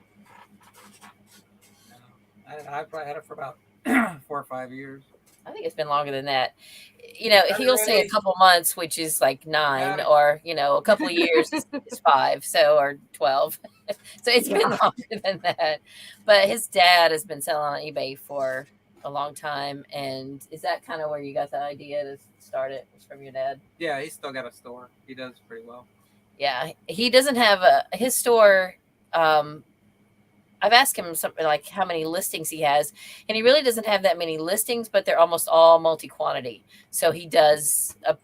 I probably had it for about 4 or 5 years.
I think it's been longer than that. He'll say a couple months, which is like 9, or a couple of years is 5, or 12. So it's been longer than that. But his dad has been selling on eBay for a long time. And is that kind of where you got the idea to start it? Was from your dad?
Yeah, he's still got a store. He does pretty well. Yeah,
he doesn't have his store. I've asked him something like how many listings he has, and he really doesn't have that many listings, but they're almost all multi-quantity. So he does a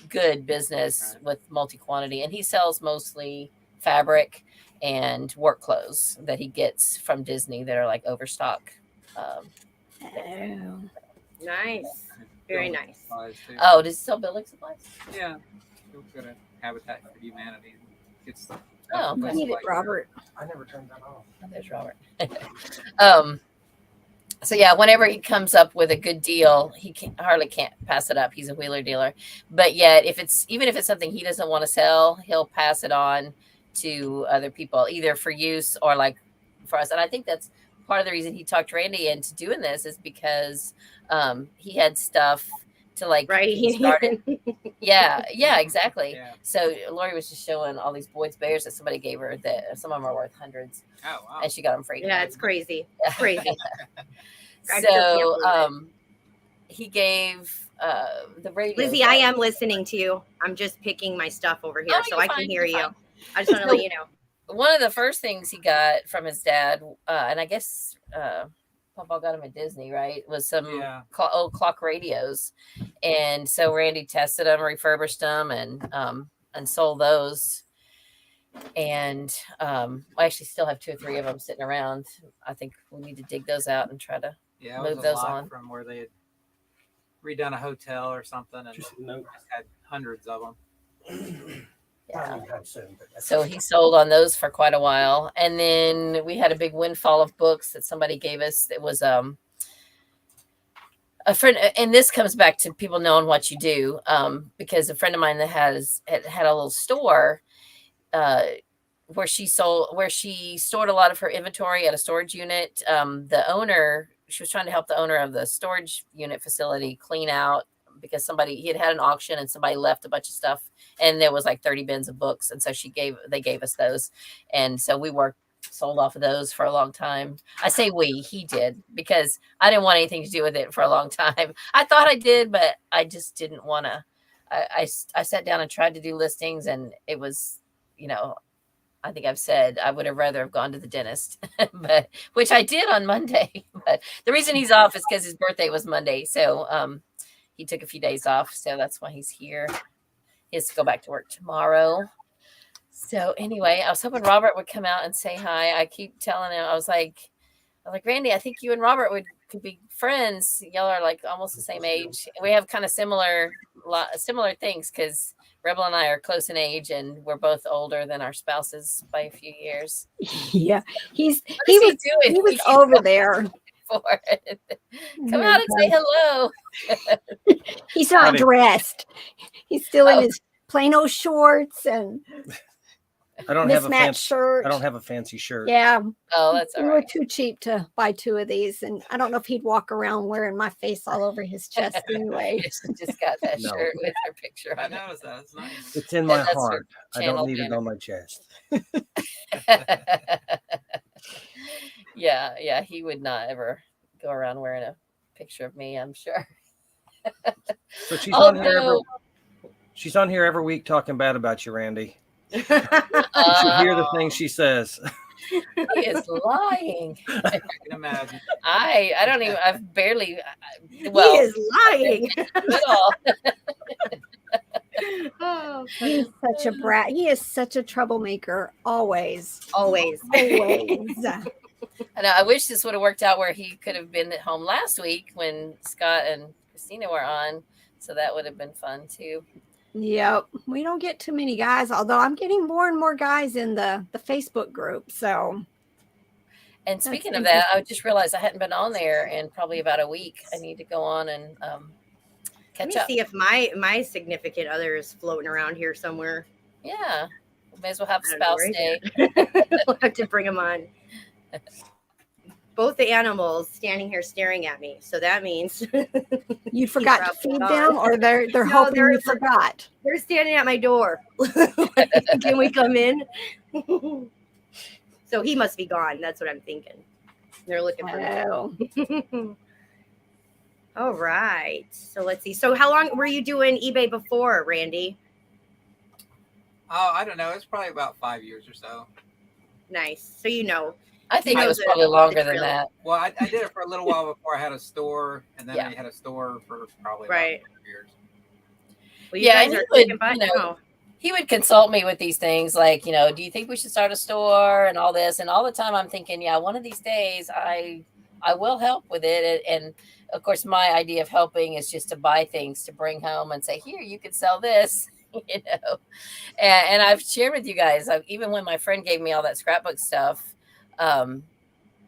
good business with multi-quantity, and he sells mostly fabric and work clothes that he gets from Disney that are like overstock.
Nice. Very nice.
Oh, does he sell building supplies?
Yeah. He'll go to Habitat for Humanity. It's
I need it, Robert.
I never turned that off.
Oh, there's Robert. So yeah, whenever he comes up with a good deal, he hardly can't pass it up. He's a wheeler dealer, but yet even if it's something he doesn't want to sell, he'll pass it on to other people, either for use or like for us. And I think that's part of the reason he talked Randy into doing this is because he had stuff to like started. yeah, exactly. Yeah. So Lori was just showing all these Boyd's Bears that somebody gave her that some of them are worth hundreds.
Oh, wow.
And she got them free.
Yeah, it's crazy. It's crazy.
So he gave the radio.
Lizzie, I am listening to you. I'm just picking my stuff over here so I can hear you. I just want to let you know.
One of the first things he got from his dad, and I guess Papa got him at Disney, right? Was some old clock radios, and so Randy tested them, refurbished them, and sold those. And I actually still have 2 or 3 of them sitting around. I think we need to dig those out and try to move those on.
From where they had redone a hotel or something, and just had hundreds of them.
Yeah. So he sold on those for quite a while. And then we had a big windfall of books that somebody gave us. It was a friend, and this comes back to people knowing what you do, because a friend of mine that had a little store where she stored a lot of her inventory at a storage unit. The owner, she was trying to help the owner of the storage unit facility clean out, because he had an auction and somebody left a bunch of stuff, and there was like 30 bins of books. And so they gave us those. And so we sold off of those for a long time. I say he did, because I didn't want anything to do with it for a long time. I thought I did, but I just didn't want to. I sat down and tried to do listings, and it was, I think I've said I would have rather have gone to the dentist, but which I did on Monday. But the reason he's off is because his birthday was Monday. So, he took a few days off, so that's why he's here. He has to go back to work tomorrow. So anyway, I was hoping Robert would come out and say hi. I keep telling him, I was like, Randy, I think you and Robert could be friends. Y'all are like almost the same age. We have kind of similar things because Rebel and I are close in age, and we're both older than our spouses by a few years.
Yeah, he was over there.
Come out and say hello.
He's not dressed. He's still in his plain old shorts and mismatched shirt.
I don't have a fancy shirt.
Yeah.
Oh, that's all right.
We were too cheap to buy 2 of these, and I don't know if he'd walk around wearing my face all over his chest anyway.
Just got that shirt with her picture on it.
I noticed that. It's nice.
It's in my heart. I don't need it on my chest.
Yeah, he would not ever go around wearing a picture of me, I'm sure.
So she's on here every week talking bad about you, Randy. You should hear the things she says.
He is lying.
I can imagine.
I don't even. I've barely.
Well, he is lying
at all.
Oh, he's such a brat. He is such a troublemaker. Always.
I know. I wish this would have worked out where he could have been at home last week when Scott and Christina were on. So that would have been fun too.
Yep. We don't get too many guys, although I'm getting more and more guys in the Facebook group. So.
And speaking of that, I just realized I hadn't been on there in probably about a week. I need to go on and catch up.
See if my significant other is floating around here somewhere.
Yeah. May as well have spouse day.
We'll have to bring them on. Both the animals standing here staring at me. So that means
you forgot to feed them, or they're hoping you forgot.
They're standing at my door. Can we come in? So he must be gone. That's what I'm thinking. They're looking for me. All right. So let's see. So how long were you doing eBay before, Randy?
Oh, I don't know. It's probably about 5 years or so.
Nice. So you know.
I think it was probably longer than that.
Well, I did it for a little while before I had a store, and then I had a store for probably about 4 years.
Well, you guys are
he would consult me with these things like, do you think we should start a store and all this? And all the time I'm thinking, one of these days I will help with it. And of course, my idea of helping is just to buy things to bring home and say, here, you could sell this, And I've shared with you guys, even when my friend gave me all that scrapbook stuff,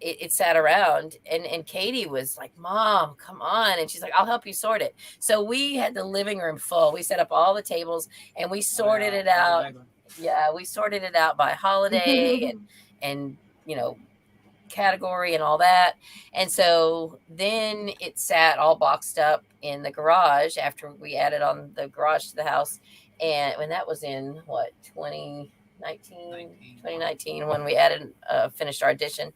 it sat around and Katie was like, Mom, come on. And she's like, I'll help you sort it. So we had the living room full. We set up all the tables and we sorted it out. Yeah. We sorted it out by holiday and category and all that. And so then it sat all boxed up in the garage after we added on the garage to the house. And when that was in 2019 when we added finished our addition.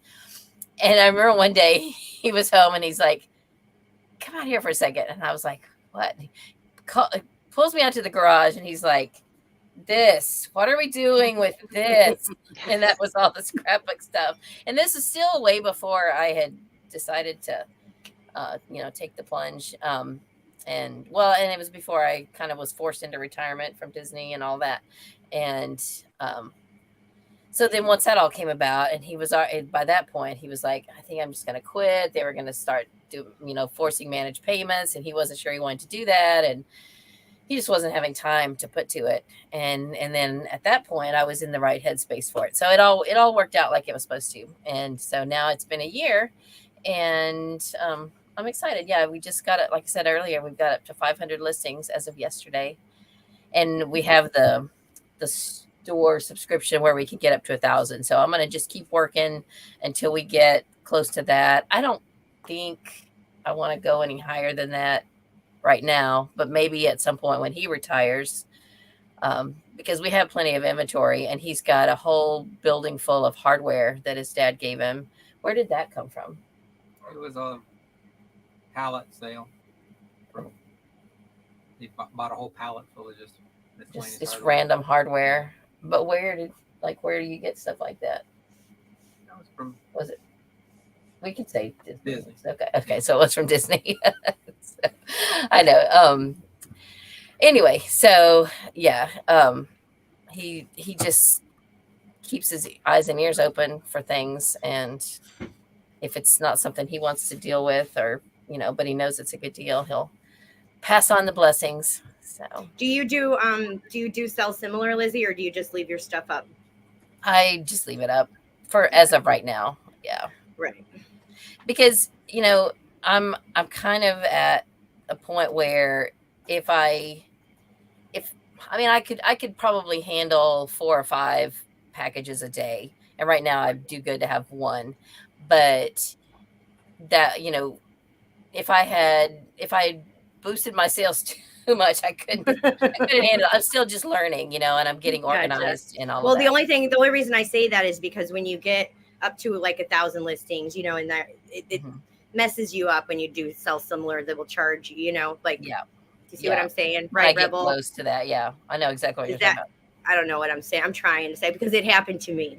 And I remember one day he was home and he's like, come out here for a second. And I was like, what? He pulls me out to the garage and he's like, what are we doing with this? And that was all the scrapbook stuff. And this is still way before I had decided to take the plunge. And it was before I kind of was forced into retirement from Disney and all that. And so then once that all came about, and he was by that point, he was like, I think I'm just going to quit. They were going to start forcing managed payments, and he wasn't sure he wanted to do that. And he just wasn't having time to put to it. And then at that point, I was in the right headspace for it. So it all worked out like it was supposed to. And so now it's been a year, and I'm excited. Yeah, we just got it. Like I said earlier, we've got up to 500 listings as of yesterday. And we have the store subscription where we can get up to 1,000. So I'm going to just keep working until we get close to that. I don't think I want to go any higher than that right now, but maybe at some point when he retires, because we have plenty of inventory and he's got a whole building full of hardware that his dad gave him. Where did that come from?
It was a pallet sale. He bought a whole pallet full of just
random hardware. But where do you get stuff like that?
That was from.
Was it? We could say
Disney.
Okay. So it was from Disney. So, I know. Anyway, so yeah, he just keeps his eyes and ears open for things, and if it's not something he wants to deal with, or but he knows it's a good deal, he'll pass on the blessings. So
do you do sell similar, Lizzie, or do you just leave your stuff up?
I just leave it up for as of right now. Yeah,
right.
Because I'm kind of at a point where I could probably handle 4 or 5 packages a day, and right now I do good to have one, but that if I had boosted my sales too much, I couldn't handle it. I'm still just learning, and I'm getting organized and all.
Well,
of that.
the only reason I say that is because when you get up to like 1,000 listings, and that it messes you up when you do sell similar that will charge you, like
yeah.
You see what I'm saying,
right?
I get
Rebel? Close to that, yeah. I know exactly what you're talking about.
I don't know what I'm saying. I'm trying to say because it happened to me.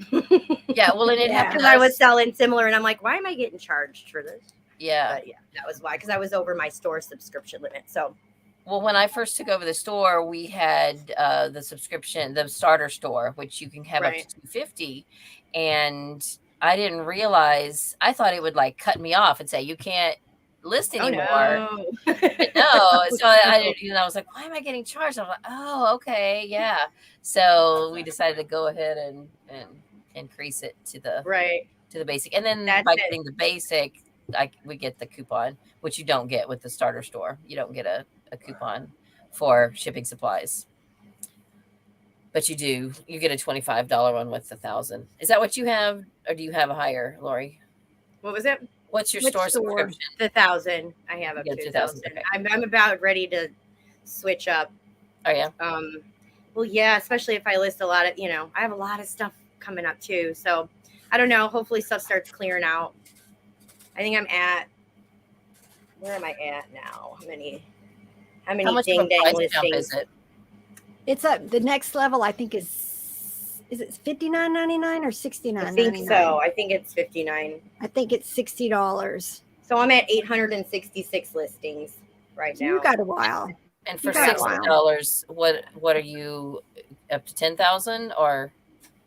Yeah, well, and it happened
because I was selling similar, and I'm like, why am I getting charged for this?
Yeah,
but yeah, that was why, because I was over my store subscription limit. So,
well, when I first took over the store, we had the subscription, the starter store, which you can have up to $250, and I didn't realize. I thought it would like cut me off and say you can't list anymore.
Oh, no.
No. So I was like, why am I getting charged? I'm like, oh, okay, yeah. So we decided to go ahead and increase it to the basic, and then by getting the basic, we get the coupon, which you don't get with the starter store. You don't get a coupon for shipping supplies, but you get a $25 one with 1,000. Is that what you have, or do you have a higher, Lori?
What was it?
What's your store subscription?
The 1,000. I have up to 1,000. Okay. I'm about ready to switch up.
Oh yeah.
Well, yeah, especially if I list a lot of, I have a lot of stuff coming up too. So I don't know. Hopefully stuff starts clearing out. I think I'm at, where am I at now? How many
How much of a price jump is it?
It's up. The next level, I think, is it $59.99 or $69.99?
I think so. I think it's $59.
I think it's $60.
So I'm at 866 listings right now.
You got a while.
And for $60, what are you up to 10,000 or?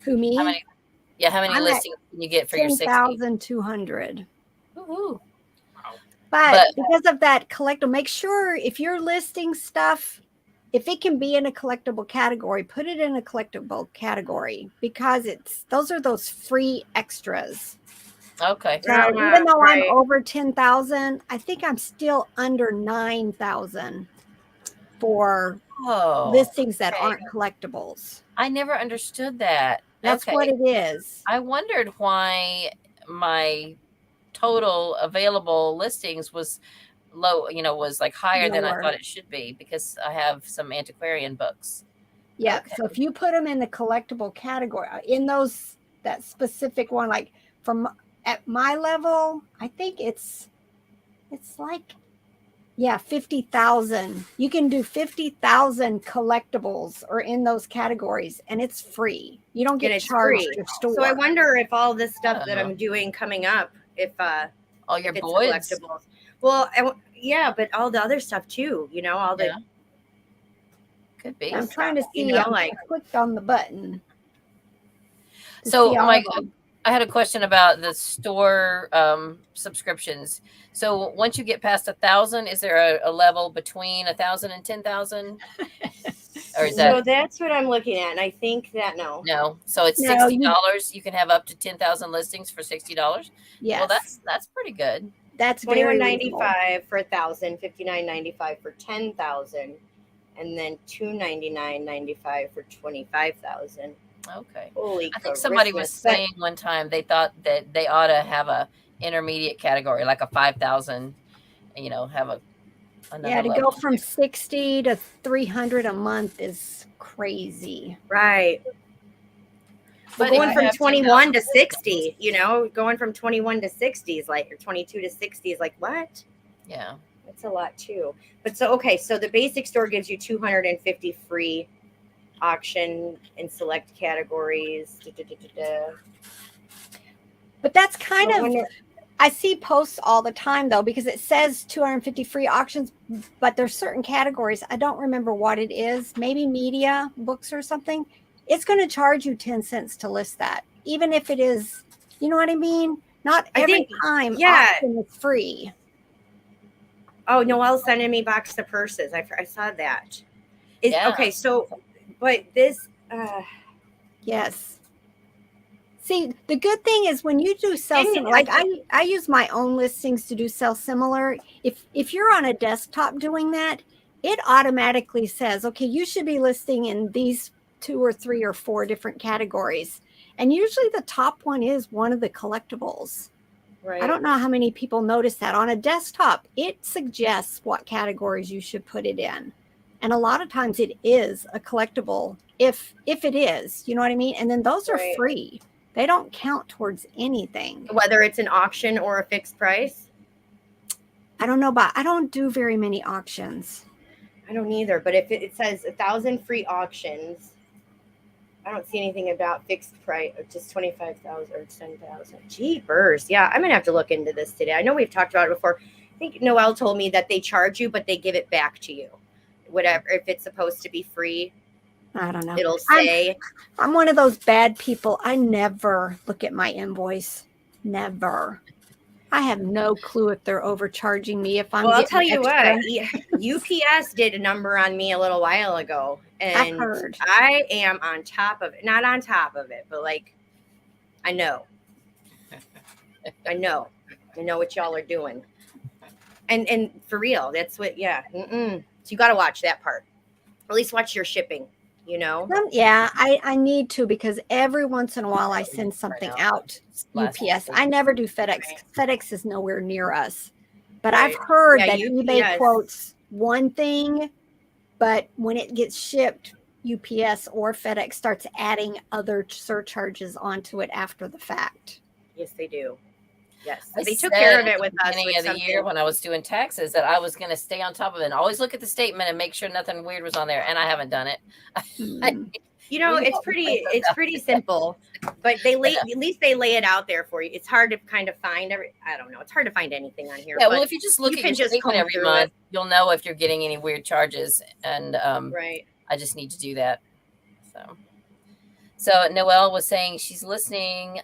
Who, me?
How many listings can you get for your 60?
10,200.
Woohoo.
But because of that collectible, make sure if you're listing stuff, if it can be in a collectible category, put it in a collectible category, because those are those free extras.
Okay.
So even though I'm over 10,000, I think I'm still under 9,000 for listings that aren't collectibles.
I never understood that.
That's what it is.
I wondered why my total available listings was low, was like higher than I thought it should be, because I have some antiquarian books.
Yeah. Okay. So if you put them in the collectible category, in that specific one, like at my level, I think it's like, 50,000. You can do 50,000 collectibles or in those categories, and it's free. You don't get charged your store.
So I wonder if all this stuff that I'm doing coming up, if
all your boys
collectibles. Well, yeah, but all the other stuff too. All the
could be.
I'm trying to see. I clicked on the button.
So I had a question about the store subscriptions. So once you get past 1,000, is there a level between 1,000 and 10,000? Or is that?
So that's what I'm looking at, and I think that no.
So it's $60. You can have up to 10,000 listings for $60.
Yes.
Well, that's pretty good.
That's
$21.95 for 1,000, $59.95 for 10,000, and then $299.95 for 25,000.
Okay.
Holy!
I think somebody was saying one time they thought that they ought to have a intermediate category, like a 5,000. Have a
to go from 60 to 300 a month is crazy.
Right. But going from 21 to 60, going from 21 to 60 is like, or 22 to 60 is like, what?
Yeah.
That's a lot too. But so the basic store gives you 250 free auction in select categories.
But that's kind of, I see posts all the time though, because it says 250 free auctions, but there's certain categories. I don't remember what it is. Maybe media, books or something. it's going to charge you 10 cents to list that, even if it is, you know what I mean? Not every time auction is free.
Oh, Noelle's sending me box of purses. I saw that. Okay, so, but this,
yes. See, the good thing is when you do sell similar, like I use my own listings to do sell similar. If you're on a desktop doing that, it automatically says, okay, you should be listing in these 2 or 3 or 4 different categories. And usually the top one is one of the collectibles. Right. I don't know how many people notice that. On a desktop, it suggests what categories you should put it in. And a lot of times it is a collectible if it is, you know what I mean? And then those are free. They don't count towards anything.
Whether it's an auction or a fixed price?
I don't know, but I don't do very many auctions.
I don't either. But if it says 1,000 free auctions, I don't see anything about fixed price, just 25,000 or 10,000. Jeepers. Yeah, I'm going to have to look into this today. I know we've talked about it before. I think Noelle told me that they charge you, but they give it back to you. Whatever, if it's supposed to be free.
I don't know.
It'll say.
I'm one of those bad people. I never look at my invoice. Never. I have no clue if they're overcharging me. If I'm
I'll tell you what. UPS did a number on me a little while ago, and I am on top of it. Not on top of it, but like, I know what y'all are doing, and for real, that's what. Yeah. So you got to watch that part. At least watch your shipping. You know?
Yeah, I need to, because every once in a while I send something out UPS. I never do FedEx. FedEx is nowhere near us. But I've heard that eBay quotes one thing, but when it gets shipped, UPS or FedEx starts adding other surcharges onto it after the fact.
Yes, they do. Yes, they took care of it with us.
Beginning of the year when I was doing taxes, that I was going to stay on top of it and always look at the statement and make sure nothing weird was on there, and I haven't done it.
You know, it's pretty simple, but at least they lay it out there for you. It's hard to kind of find I don't know. It's hard to find anything on here.
Yeah, well, if you just look at your statement every month, you'll know if you're getting any weird charges, and I just need to do that. So Noelle was saying she's listening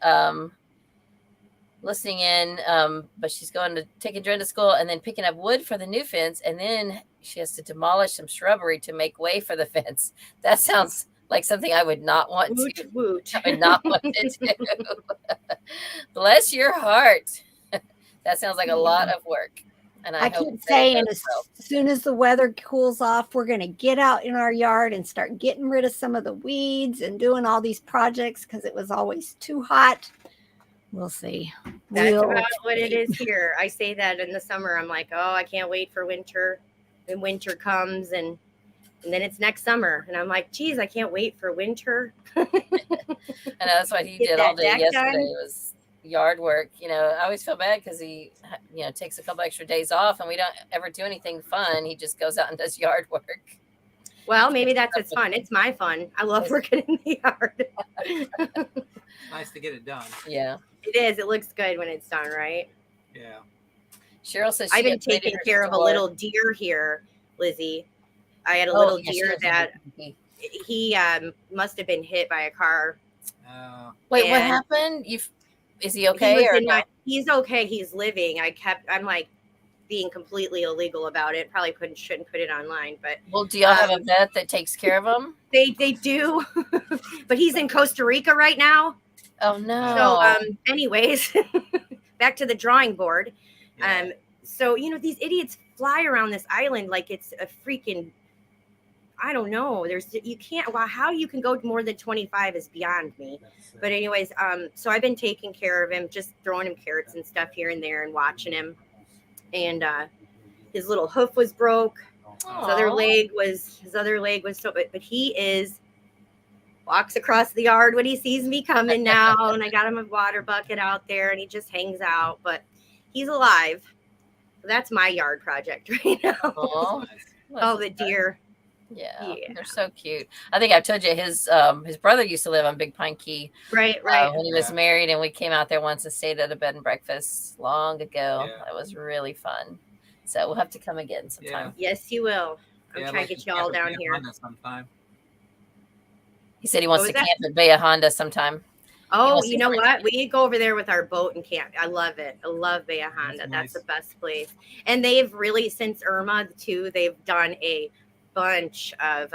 in, but she's going to take Adrian to school and then picking up wood for the new fence, and then she has to demolish some shrubbery to make way for the fence. That sounds like something I would not want to. I would not want to do. Bless your heart. That sounds like a lot of work. And I keep
saying, as soon as the weather cools off, we're going to get out in our yard and start getting rid of some of the weeds and doing all these projects, because it was always too hot. We'll see.
That's about what it is here. I say that in the summer. I'm like, oh, I can't wait for winter. When winter comes, and then it's next summer. And I'm like, geez, I can't wait for winter.
And that's what he did all day yesterday. Was yard work. You know, I always feel bad because he, takes a couple extra days off, and we don't ever do anything fun. He just goes out and does yard work.
Well, maybe that's his fun. It's my fun. I love working in the yard.
Nice to get it done.
Yeah.
It is. It looks good when it's done, right?
Yeah.
Cheryl says
I've been taking care of a little deer here, Lizzie. I had a little deer that he must have been hit by a car.
Wait, what happened? Is he okay?
He's okay. He's living. I'm like being completely illegal about it. Probably shouldn't put it online, but
do y'all have a vet that takes care of him?
They do, but he's in Costa Rica right now.
Oh no.
So anyways, back to the drawing board. Yeah. So these idiots fly around this island like it's a freaking, I don't know. How you can go more than 25 is beyond me. But anyways, so I've been taking care of him, just throwing him carrots and stuff here and there and watching him. And his little hoof was broke. Aww. His other leg was so, but he walks across the yard when he sees me coming now. And I got him a water bucket out there, and he just hangs out, but he's alive. That's my yard project right now. Oh, the deer.
Yeah, they're so cute. I think I've told you his brother used to live on Big Pine Key.
Right.
When he was married, and we came out there once and stayed at a bed and breakfast long ago. Yeah. That was really fun. So we'll have to come again sometime.
Yeah. Yes, you will. I'm trying to get you all down here.
Sometime.
He said he wants to camp at Bay Honda sometime.
Oh, you know what? We go over there with our boat and camp. I love it. I love Bay Honda. That's the best place. And they've really, since Irma too, they've done a bunch of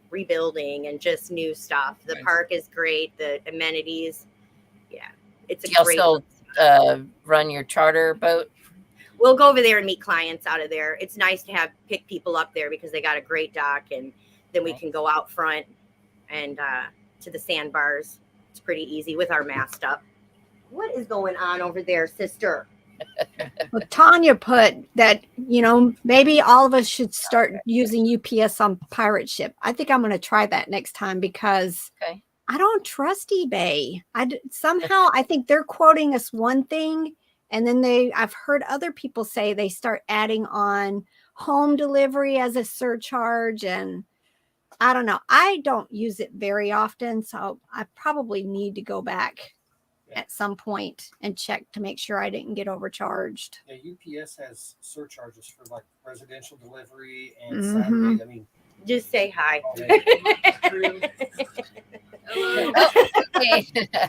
rebuilding and just new stuff. The park is great. The amenities. Yeah. It's a great.
Do you also run your charter boat?
We'll go over there and meet clients out of there. It's nice to pick people up there because they got a great dock, and then we can go out front and to the sandbars. It's pretty easy with our mast up. What is going on over there, sister?
Well, Tanya put that, maybe all of us should start using UPS on pirate ship. I think I'm going to try that next time because I don't trust eBay. Somehow I think they're quoting us one thing, and then I've heard other people say they start adding on home delivery as a surcharge, and I don't know. I don't use it very often, so I probably need to go back at some point and check to make sure I didn't get overcharged.
Yeah, UPS has surcharges for like residential delivery and Saturday. I mean,
just say hi.
Okay.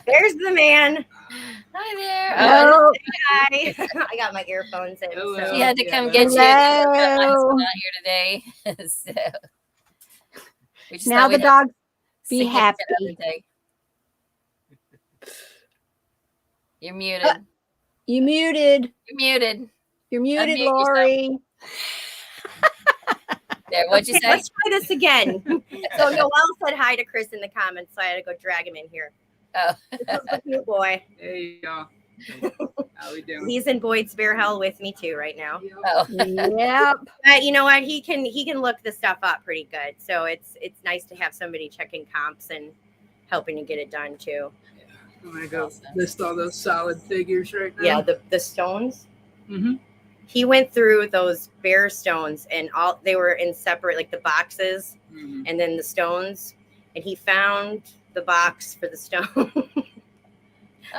There's the man.
Hi there.
Oh,
hi. I got my earphones in. So.
She had to come get you. Not here today. So
now the dogs be happy.
You're muted.
You muted.
You're muted.
You're muted, Lori.
There, what'd you say?
Let's try this again. So Noel said hi to Chris in the comments, so I had to go drag him in here.
Oh,
cute boy.
Hey, y'all. How we doing?
He's in Boyd's Bear Hell with me too right now.
Oh.
Yep.
But you know what? He can look the stuff up pretty good. So it's nice to have somebody checking comps and helping to get it done too.
I'm gonna go list all those solid figures right now.
Yeah, the stones.
Mm-hmm.
He went through those bear stones and they were in separate, like the boxes and then the stones. And he found the box for the stone.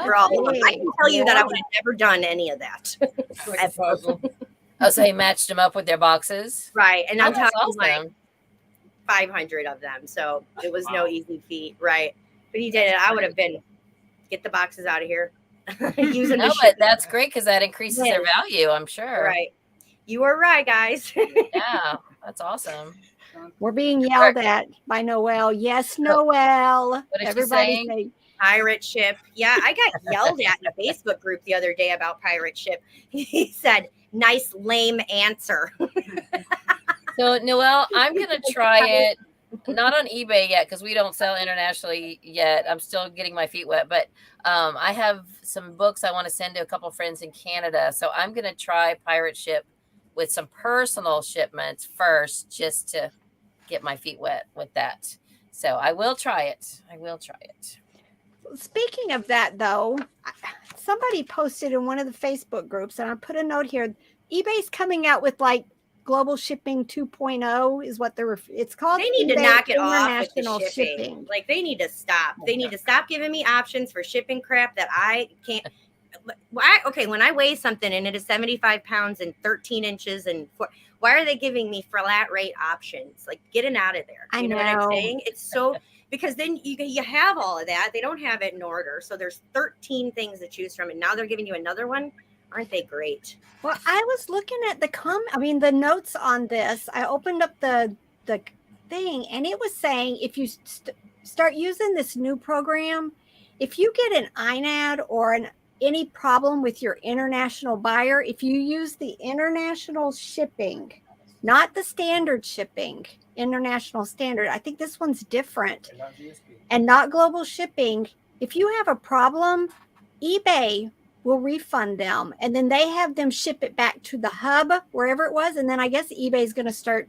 For all of them. I can tell you that I would have never done any of that.
Like a puzzle.
Oh, so he matched them up with their boxes?
Right. And I'm talking
awesome.
like 500 of them. So it was no easy feat. Right. But he did it. I would have been, get the boxes out of here. Using
but that's great because that increases their value, I'm sure.
Right. You are right, guys.
Yeah, that's awesome.
We're being yelled at by Noel. Yes, Noel.
What is
everybody
saying?
Pirate ship. Yeah, I got yelled at in a Facebook group the other day about pirate ship. He said, nice lame answer.
So Noel, I'm gonna try it. Not on eBay yet because we don't sell internationally yet. I'm still getting my feet wet, but I have some books I want to send to a couple friends in Canada. So I'm going to try pirate ship with some personal shipments first, just to get my feet wet with that. So I will try it.
Speaking of that, though, somebody posted in one of the Facebook groups, and I put a note here. eBay's coming out with like Global Shipping 2.0 is what it's called.
They need to knock it off with the
International
shipping. Like they need to stop. They need to stop giving me options for shipping crap that I can't. Okay, when I weigh something and it is 75 pounds and 13 inches and why are they giving me flat rate options? Like getting out of there. You know what I'm saying? It's so because then you have all of that. They don't have it in order. So there's 13 things to choose from, and now they're giving you another one. Aren't they great?
Well, I was looking at the notes on this. I opened up the thing, and it was saying if you start using this new program, if you get an INAD or any problem with your international buyer, if you use the international shipping, not the standard shipping, international standard, I think this one's different, and not global shipping. If you have a problem, eBay will refund them, and then they have them ship it back to the hub wherever it was, and then I guess eBay is going to start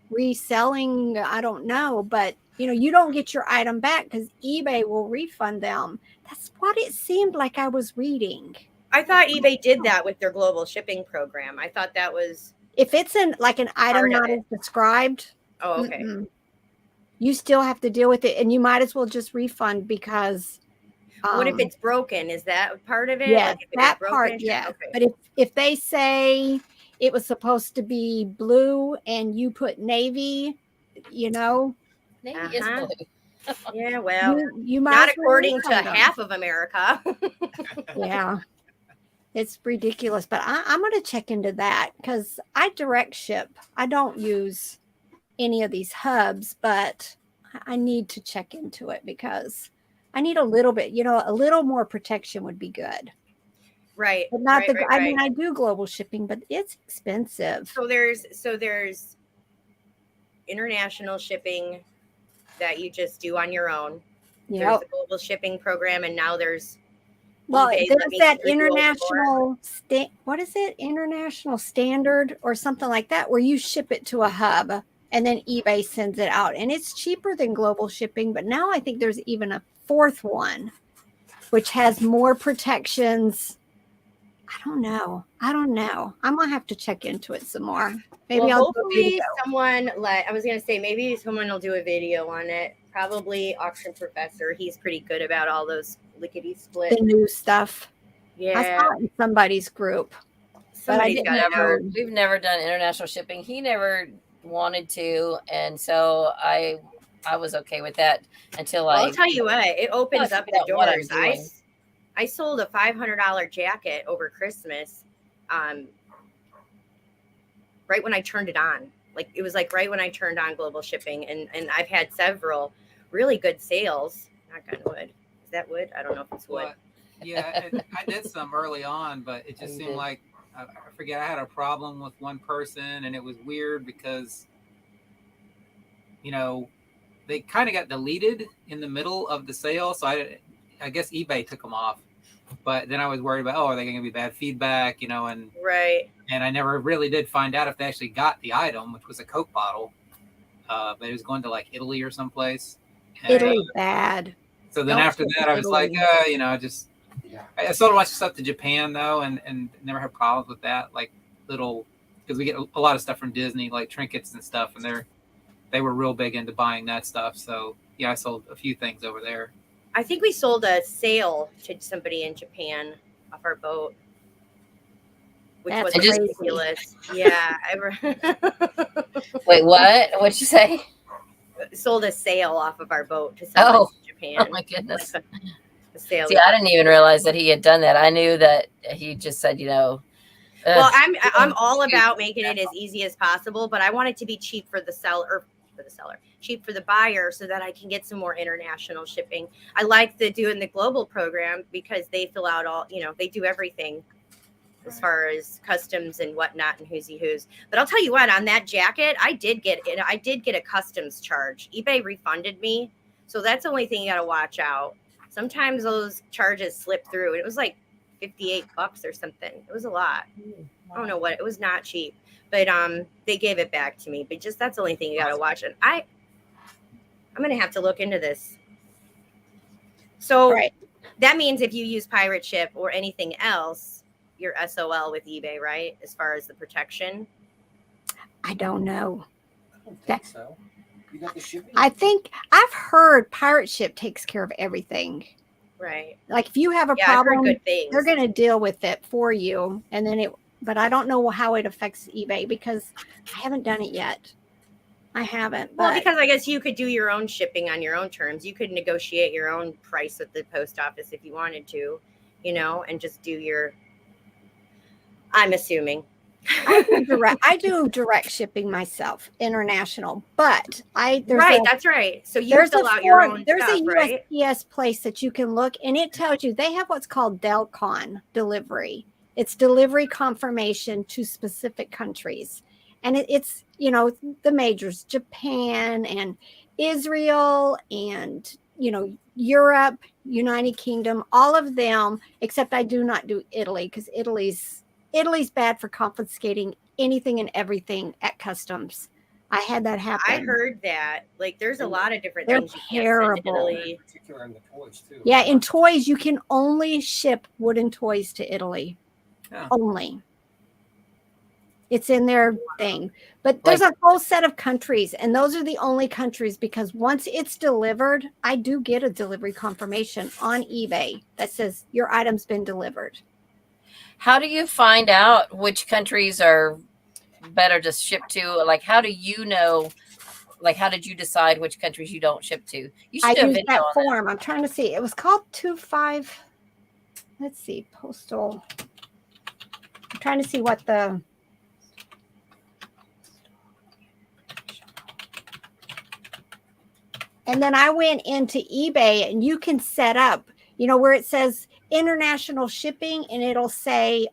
reselling. I don't know, but you don't get your item back because eBay will refund them. That's what it seemed like I was reading.
I thought eBay did that with their global shipping program. I thought that was
if it's an item not as described.
Oh, okay.
You still have to deal with it, and you might as well just refund because.
What if it's broken? Is that part of it?
Yeah,
like
that part, yeah. Okay. But if they say it was supposed to be blue and you put navy,
Navy is blue.
Yeah, well,
you might
not
as well
according to
refund them.
half of America.
Yeah, it's ridiculous. But I'm going to check into that because I direct ship. I don't use any of these hubs, but I need to check into it because I need a little bit, a little more protection would be good.
Right.
But not
right,
the,
right,
I mean, I do global shipping, but it's expensive.
So there's international shipping that you just do on your own.
Yeah.
There's the global shipping program, and now there's
Well,
eBay.
there's that international what is it? International standard or something like that, where you ship it to a hub and then eBay sends it out, and it's cheaper than global shipping. But now I think there's even a fourth one, which has more protections. I don't know. I'm gonna have to check into it some more. Maybe I'll do a video.
I was gonna say maybe someone will do a video on it. Probably Auction Professor. He's pretty good about all those lickety split.
The new stuff.
Yeah.
I saw it in somebody's group.
Somebody's got
We've never done international shipping. He never wanted to, and so I was okay with that until
I'll tell you what, it opens up the doors. I sold a $500 jacket over Christmas, right when I turned it on. Like it was like right when I turned on global shipping, and I've had several really good sales. Knock on wood. Is that wood? I don't know if it's wood.
Yeah, I did some early on, but it just seemed like I forget. I had a problem with one person, and it was weird because they kind of got deleted in the middle of the sale, so I guess eBay took them off. But then I was worried about, are they going to be bad feedback, and
right.
And I never really did find out if they actually got the item, which was a Coke bottle. But it was going to like Italy or someplace.
Italy's bad.
So then after that, I was like, I sold a bunch of stuff to Japan though, and never had problems with that. Like because we get a lot of stuff from Disney, like trinkets and stuff, and they were real big into buying that stuff. So yeah, I sold a few things over there.
I think we sold a sail to somebody in Japan off our boat, which was ridiculous. Yeah.
Wait, what? What'd you say?
Sold a sail off of our boat to someone in Japan.
Oh my goodness.
See,
I didn't even realize that he had done that. I knew that he just said,
well, I'm all about making it as easy as possible, but I want it to be cheap for the seller, cheap for the buyer, so that I can get some more international shipping. I like doing the global program because they fill out all, they do everything as far as customs and whatnot and who's. But I'll tell you what, on that jacket, I did get a customs charge. eBay refunded me, so that's the only thing you got to watch out. Sometimes those charges slip through, and it was like $58 or something. It was a lot. I don't know what, it was not cheap, but they gave it back to me. But just that's the only thing you got to watch. And I'm going to have to look into this. So that means if you use pirate ship or anything else, you're SOL with eBay, right? As far as the protection.
I don't know.
I don't think so. You got the shipping?
I think I've heard pirate ship takes care of everything.
Right.
Like if you have a problem, they're going to deal with it for you. And then but I don't know how it affects eBay because I haven't done it yet. I haven't.
Well, because I guess you could do your own shipping on your own terms. You could negotiate your own price with the post office if you wanted to, and just do your, I'm assuming.
I do direct shipping myself, international, but
that's right. So you fill out your own
There's
stuff,
a USPS place that you can look, and it tells you they have what's called DELCON delivery. It's delivery confirmation to specific countries, and it's the majors, Japan and Israel and Europe, United Kingdom, all of them, except I do not do Italy because Italy's bad for confiscating anything and everything at customs. I had that happen.
I heard that. Like, there's a lot of different
They're
things you
terrible.
can't send to Italy.
In particular in the toys too.
Yeah, in toys, you can only ship wooden toys to Italy.
Yeah.
Only. It's in their thing. But there's a whole set of countries, and those are the only countries because once it's delivered, I do get a delivery confirmation on eBay that says your item's been delivered.
How do you find out which countries are better to ship to? Like, how do you know Like, how did you decide which countries you don't ship to? You
I
should do a
used
video
that
on
form. I'm trying to see. It was called 25. Let's see, postal. I'm trying to see what the. And then I went into eBay, and you can set up, where it says international shipping, and it'll say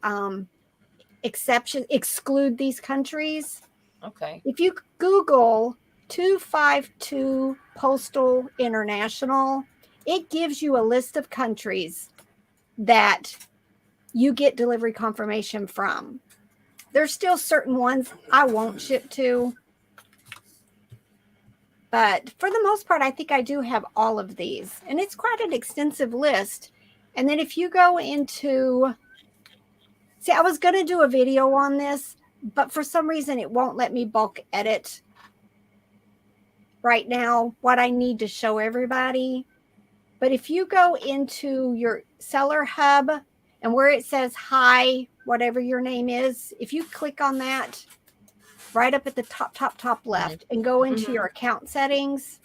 exclude these countries.
Okay.
If you Google 252 Postal International, it gives you a list of countries that you get delivery confirmation from. There's still certain ones I won't ship to. But for the most part, I think I do have all of these. And it's quite an extensive list. And then if you go into, see, I was going to do a video on this, but for some reason it won't let me bulk edit right now what I need to show everybody. But if you go into your seller hub and where it says hi, whatever your name is, if you click on that right up at the top left and go into your account settings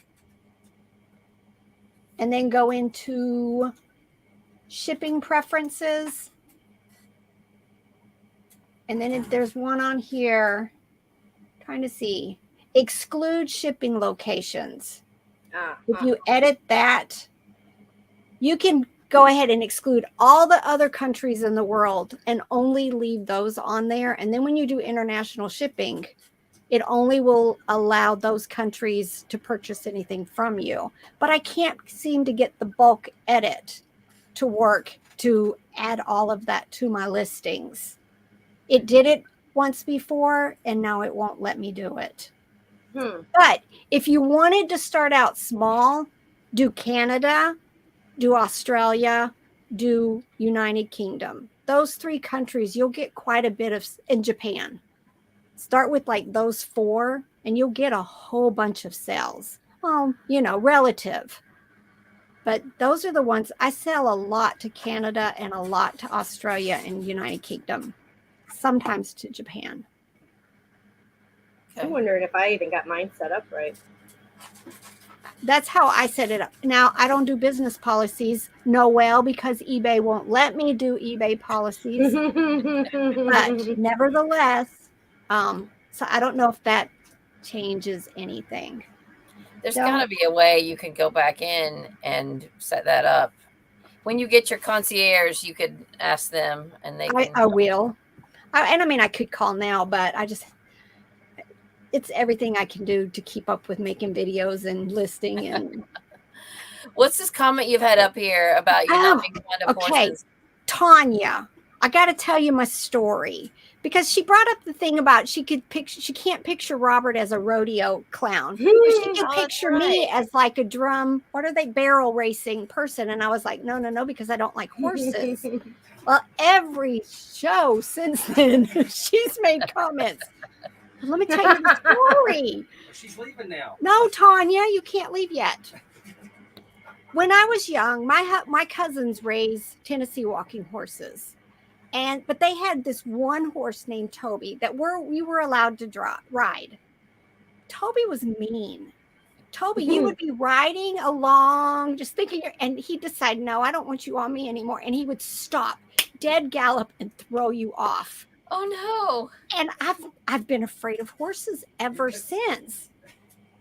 and then go into shipping preferences. And then there's one on here, trying to see, exclude shipping locations. If you edit that, you can go ahead and exclude all the other countries in the world and only leave those on there. And then when you do international shipping, it only will allow those countries to purchase anything from you. But I can't seem to get the bulk edit to work to add all of that to my listings. It did it once before, and now it won't let me do it. But if you wanted to start out small, do Canada, do Australia, do United Kingdom. Those 3 countries, you'll get quite a bit of, in Japan. Start with like those 4 and you'll get a whole bunch of sales. Well, relative. But those are the ones I sell a lot to Canada and a lot to Australia and United Kingdom, sometimes to Japan.
Okay. I'm wondering if I even got mine set up right.
That's how I set it up. Now, I don't do business policies, Noel, because eBay won't let me do eBay policies. But nevertheless, so I don't know if that changes anything.
There's got to be a way you can go back in and set that up. When you get your concierge, you could ask them, and they can.
I will. And I mean, I could call now, but it's everything I can do to keep up with making videos and listing. And
what's this comment you've had up here about you not being fond of horses?
Tanya, I got to tell you my story, because she brought up the thing about she can't picture Robert as a rodeo clown. She can picture me as like a barrel racing person. And I was like, no, because I don't like horses. Well, every show since then, she's made comments. Let me tell you the story.
She's leaving now.
No, Tanya, you can't leave yet. When I was young, my cousins raised Tennessee walking horses. But they had this one horse named Toby that we were allowed to ride. Toby was mean. Toby, you would be riding along, just thinking, and he'd decide, no, I don't want you on me anymore. And he would stop, dead gallop, and throw you off.
Oh no.
And I've been afraid of horses ever since.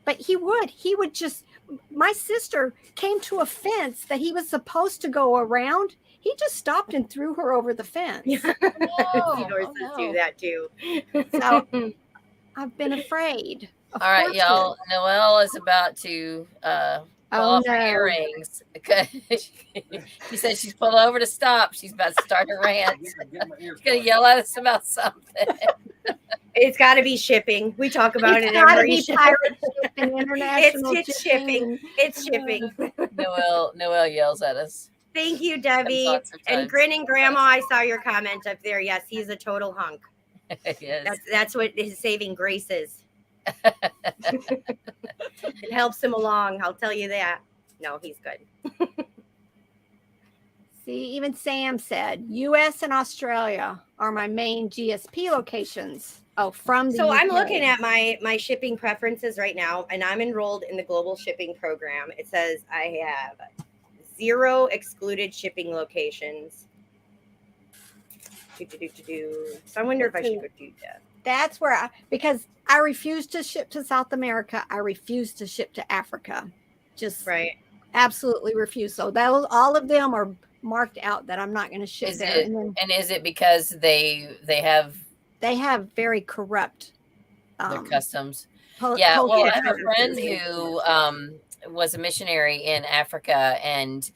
But he would just, my sister came to a fence that he was supposed to go around. He just stopped and threw her over the fence.
Horses do that too.
So I've been afraid.
All right, y'all. Noelle is about to pull off her earrings. She said she's pulled over to stop. She's about to start her rant. She's going to yell at us about something.
It's got to be shipping. We talk about it every show. It's shipping. It's shipping.
Noelle yells at us.
Thank you, Debbie. And Grinning Grandma, I saw your comment up there. Yes, he's a total hunk.
Yes.
That's what his saving grace is. It helps him along, I'll tell you that. No, he's good.
See, even Sam said, U.S. and Australia are my main GSP locations. Oh, from the
So
UK.
I'm looking at my shipping preferences right now, and I'm enrolled in the global shipping program. It says I have 0 excluded shipping locations. So I wonder if I should go do that.
That's where because I refuse to ship to South America. I refuse to ship to Africa. Just
right.
Absolutely refuse. So those all of them are marked out that I'm not going to ship there.
And is it because they have
very corrupt
their customs? Well, I have a friend who was a missionary in Africa, and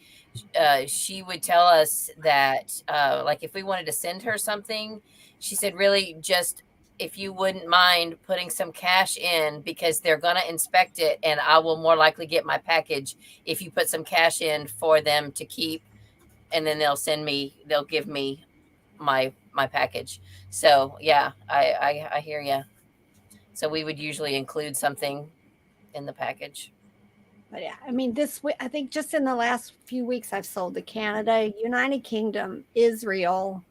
she would tell us that like if we wanted to send her something, she said really just if you wouldn't mind putting some cash in, because they're going to inspect it and I will more likely get my package if you put some cash in for them to keep, and then they'll give me my package. So yeah, I hear you. So we would usually include something in the package.
But yeah, I mean, I think just in the last few weeks, I've sold to Canada, United Kingdom, Israel.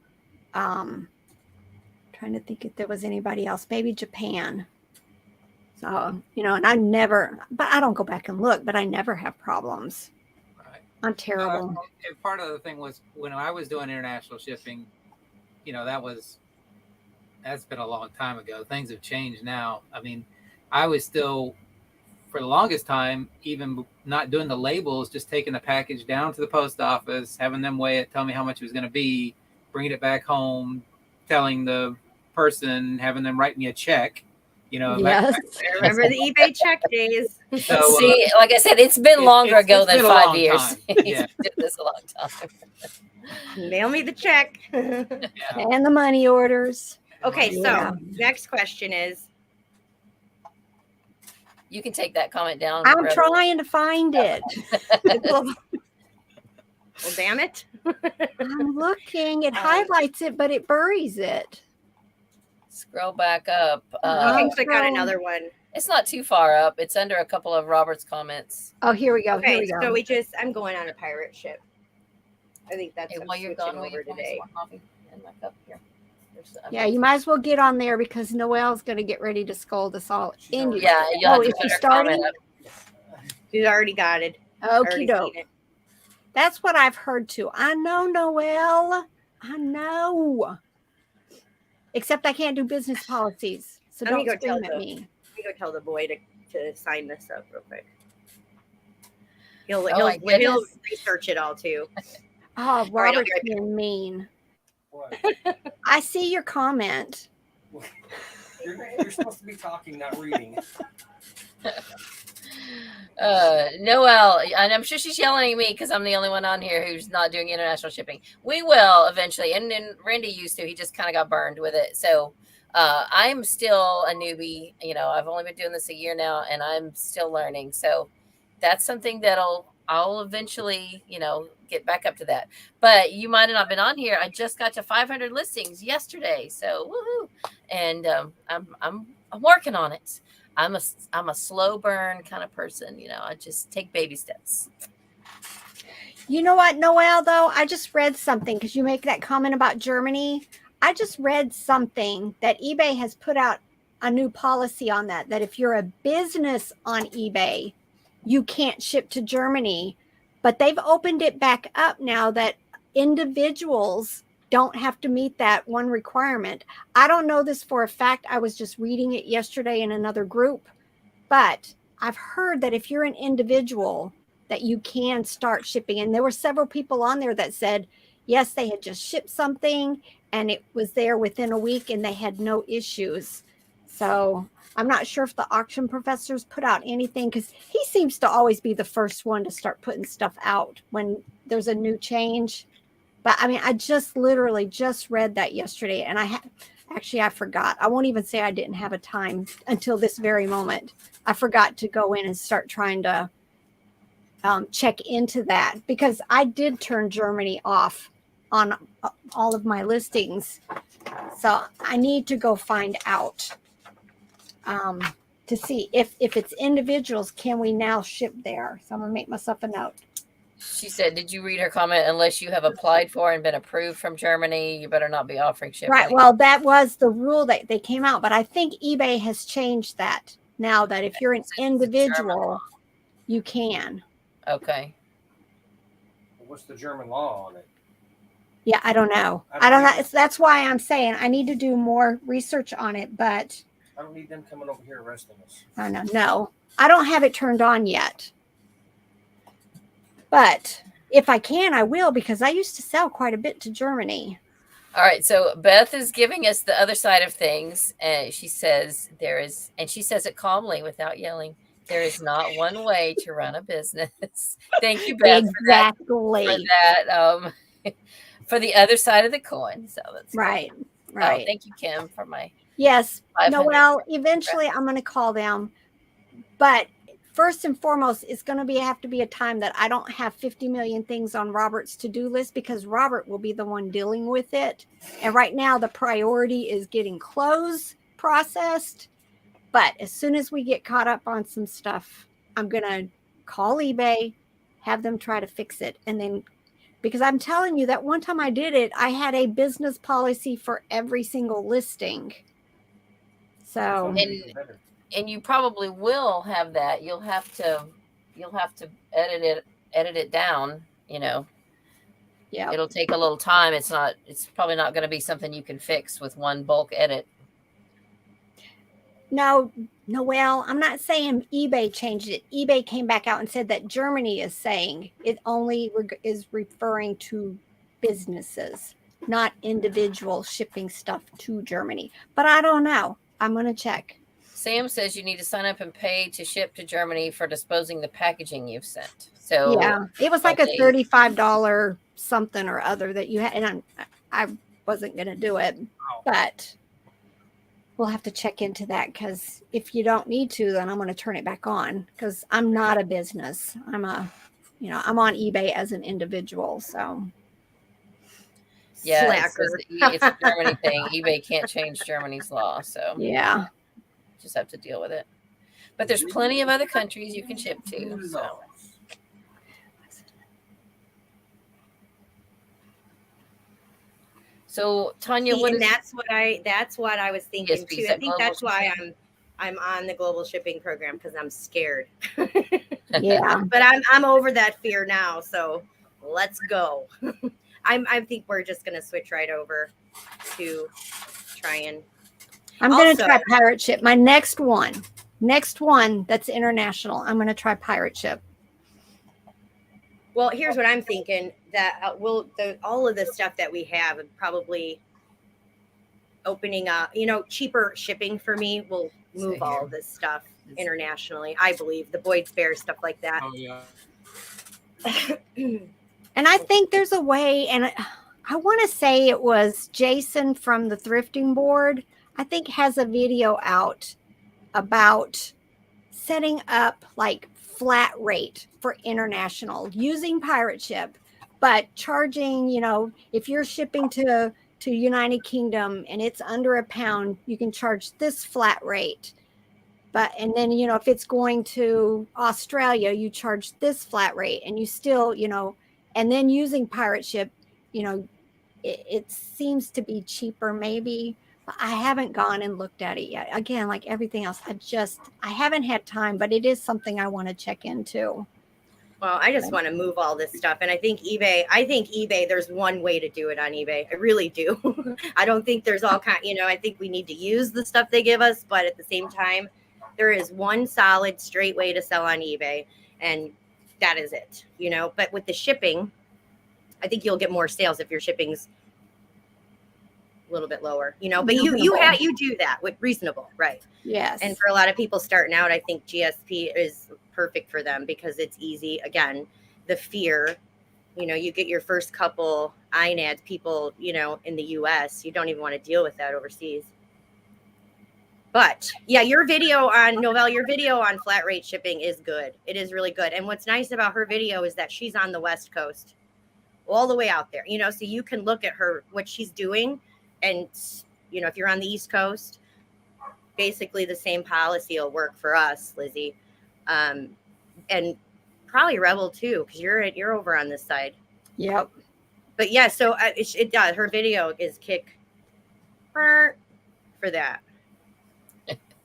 Trying to think if there was anybody else, maybe Japan. So, and but I don't go back and look, but I never have problems.
Right.
I'm terrible.
And part of the thing was when I was doing international shipping, that's been a long time ago. Things have changed now. I mean, I was still, for the longest time, even not doing the labels, just taking the package down to the post office, having them weigh it, tell me how much it was going to be, bringing it back home, telling the person, having them write me a check.
Yes.
I remember the eBay check days.
So,
see, like I said, it's been longer ago than 5 years.
Yeah.
Did this a long time.
Mail me the check.
Yeah.
And the money orders.
Okay, so next question is.
You can take that comment down.
I'm trying to find it.
Well, damn it.
I'm looking. It highlights it, but it buries it.
Scroll back up.
You can click on another one.
It's not too far up. It's under a couple of Robert's comments.
Oh, here we go.
Okay,
here we go.
So I'm going on a pirate ship. I think that's
while you're gone
over today.
In my cup here.
Yeah, you might as well get on there because Noelle's going to get ready to scold us all.
Yeah.
Is she starting?
She's already got it.
Okie doke. That's what I've heard too. I know, Noelle. I know. Except I can't do business policies. So don't scream at me.
Let me go tell the boy to sign this up real quick. He'll research it all too.
Oh, Robert's being mean.
What?
I see your comment.
You're supposed to be talking, not reading.
Noelle, and I'm sure she's yelling at me because I'm the only one on here who's not doing international shipping. We will eventually, and then Randy used to. He just kind of got burned with it. So I'm still a newbie. I've only been doing this a year now, and I'm still learning. So that's something I'll eventually, get back up to that. But you might have not been on here. I just got to 500 listings yesterday. So woohoo! And I'm working on it. I'm a slow burn kind of person. I just take baby steps.
You know what, Noelle, though? I just read something because you make that comment about Germany. I just read something that eBay has put out a new policy on that if you're a business on eBay, you can't ship to Germany. But they've opened it back up now that individuals don't have to meet that one requirement. I don't know this for a fact. I was just reading it yesterday in another group, but I've heard that if you're an individual that you can start shipping. And there were several people on there that said, yes, they had just shipped something and it was there within a week and they had no issues. So I'm not sure if the auction professors put out anything because he seems to always be the first one to start putting stuff out when there's a new change. But I mean, I just literally just read that yesterday and I forgot. I won't even say I didn't have a time until this very moment. I forgot to go in and start trying to check into that because I did turn Germany off on all of my listings. So I need to go find out to see if it's individuals, can we now ship there? So I'm going to make myself a note.
She said, did you read her comment? Unless you have applied for and been approved from Germany, you better not be offering shipping.
Right. Well, that was the rule that they came out, but I think eBay has changed that now, that if you're an individual, you can.
Okay.
What's the German law on it?
Yeah, I don't know. I don't know. That's why I'm saying I need to do more research on it, but
I don't need them coming over here arresting us.
I don't know. No, I don't have it turned on yet. But if I can, I will, because I used to sell quite a bit to Germany.
All right. So Beth is giving us the other side of things. And she says and she says it calmly without yelling, there is not one way to run a business. Thank you, Beth,
exactly.
for that. For the other side of the coin. So that's
right.
Cool.
Right.
Oh, thank you, Kim, for my.
Yes. No, well, eventually I'm going to call them. But first and foremost, it's going to have to be a time that I don't have 50 million things on Robert's to-do list, because Robert will be the one dealing with it. And right now the priority is getting clothes processed. But as soon as we get caught up on some stuff, I'm going to call eBay, have them try to fix it. And then, because I'm telling you that one time I did it, I had a business policy for every single listing. So,
and you probably will have that. You'll have to edit it down, Yeah. It'll take a little time. It's probably not going to be something you can fix with one bulk edit.
No, well, I'm not saying eBay changed it. eBay came back out and said that Germany is saying it only is referring to businesses, not individual shipping stuff to Germany. But I don't know. I'm going to check.
Sam says you need to sign up and pay to ship to Germany for disposing the packaging you've sent. So
yeah, it was like a $35 something or other that you had, and I wasn't going to do it, but we'll have to check into that, because if you don't need to, then I'm going to turn it back on, because I'm not a business. I'm on eBay as an individual. So
yeah, it's a Germany thing. eBay can't change Germany's law. So
yeah,
just have to deal with it. But there's plenty of other countries you can ship to. So Tanya,
that's what I was thinking too. I think that's why I'm on the global shipping program, because I'm scared.
Yeah.
But I'm over that fear now. So let's go. I think we're just gonna switch right over to trying.
I'm gonna try pirate ship. My next one that's international. I'm gonna try pirate ship.
Well, here's what I'm thinking, that all of the stuff that we have, probably opening up, cheaper shipping for me will move all of this stuff internationally. I believe the Boyd's Bear, stuff like that.
Oh yeah.
And I think there's a way, and I want to say it was Jason from the Thrifting Board, I think, has a video out about setting up like flat rate for international using pirate ship, but charging, if you're shipping to United Kingdom and it's under £1, you can charge this flat rate. And then, if it's going to Australia, you charge this flat rate, and you still, and then using pirate ship, it seems to be cheaper maybe. I haven't gone and looked at it yet. Again, like everything else, I haven't had time, but it is something I want to check into.
Well, I just want to move all this stuff. And I think eBay, there's one way to do it on eBay. I really do. I don't think there's all I think we need to use the stuff they give us, but at the same time, there is one solid straight way to sell on eBay, and that is it, but with the shipping, I think you'll get more sales if your shipping's a little bit lower, but you do that with reasonable, right?
Yes.
And for a lot of people starting out, I think GSP is perfect for them, because it's easy. Again, the fear, you get your first couple INADs, people, in the US, you don't even want to deal with that overseas. But yeah, your video on flat rate shipping is good. It is really good. And what's nice about her video is that she's on the West Coast, all the way out there, so you can look at what she's doing. And, if you're on the East Coast, basically the same policy will work for us, Lizzie. And probably Rebel too, because you're over on this side.
Yep.
But yeah, so it does. Her video is kick for that.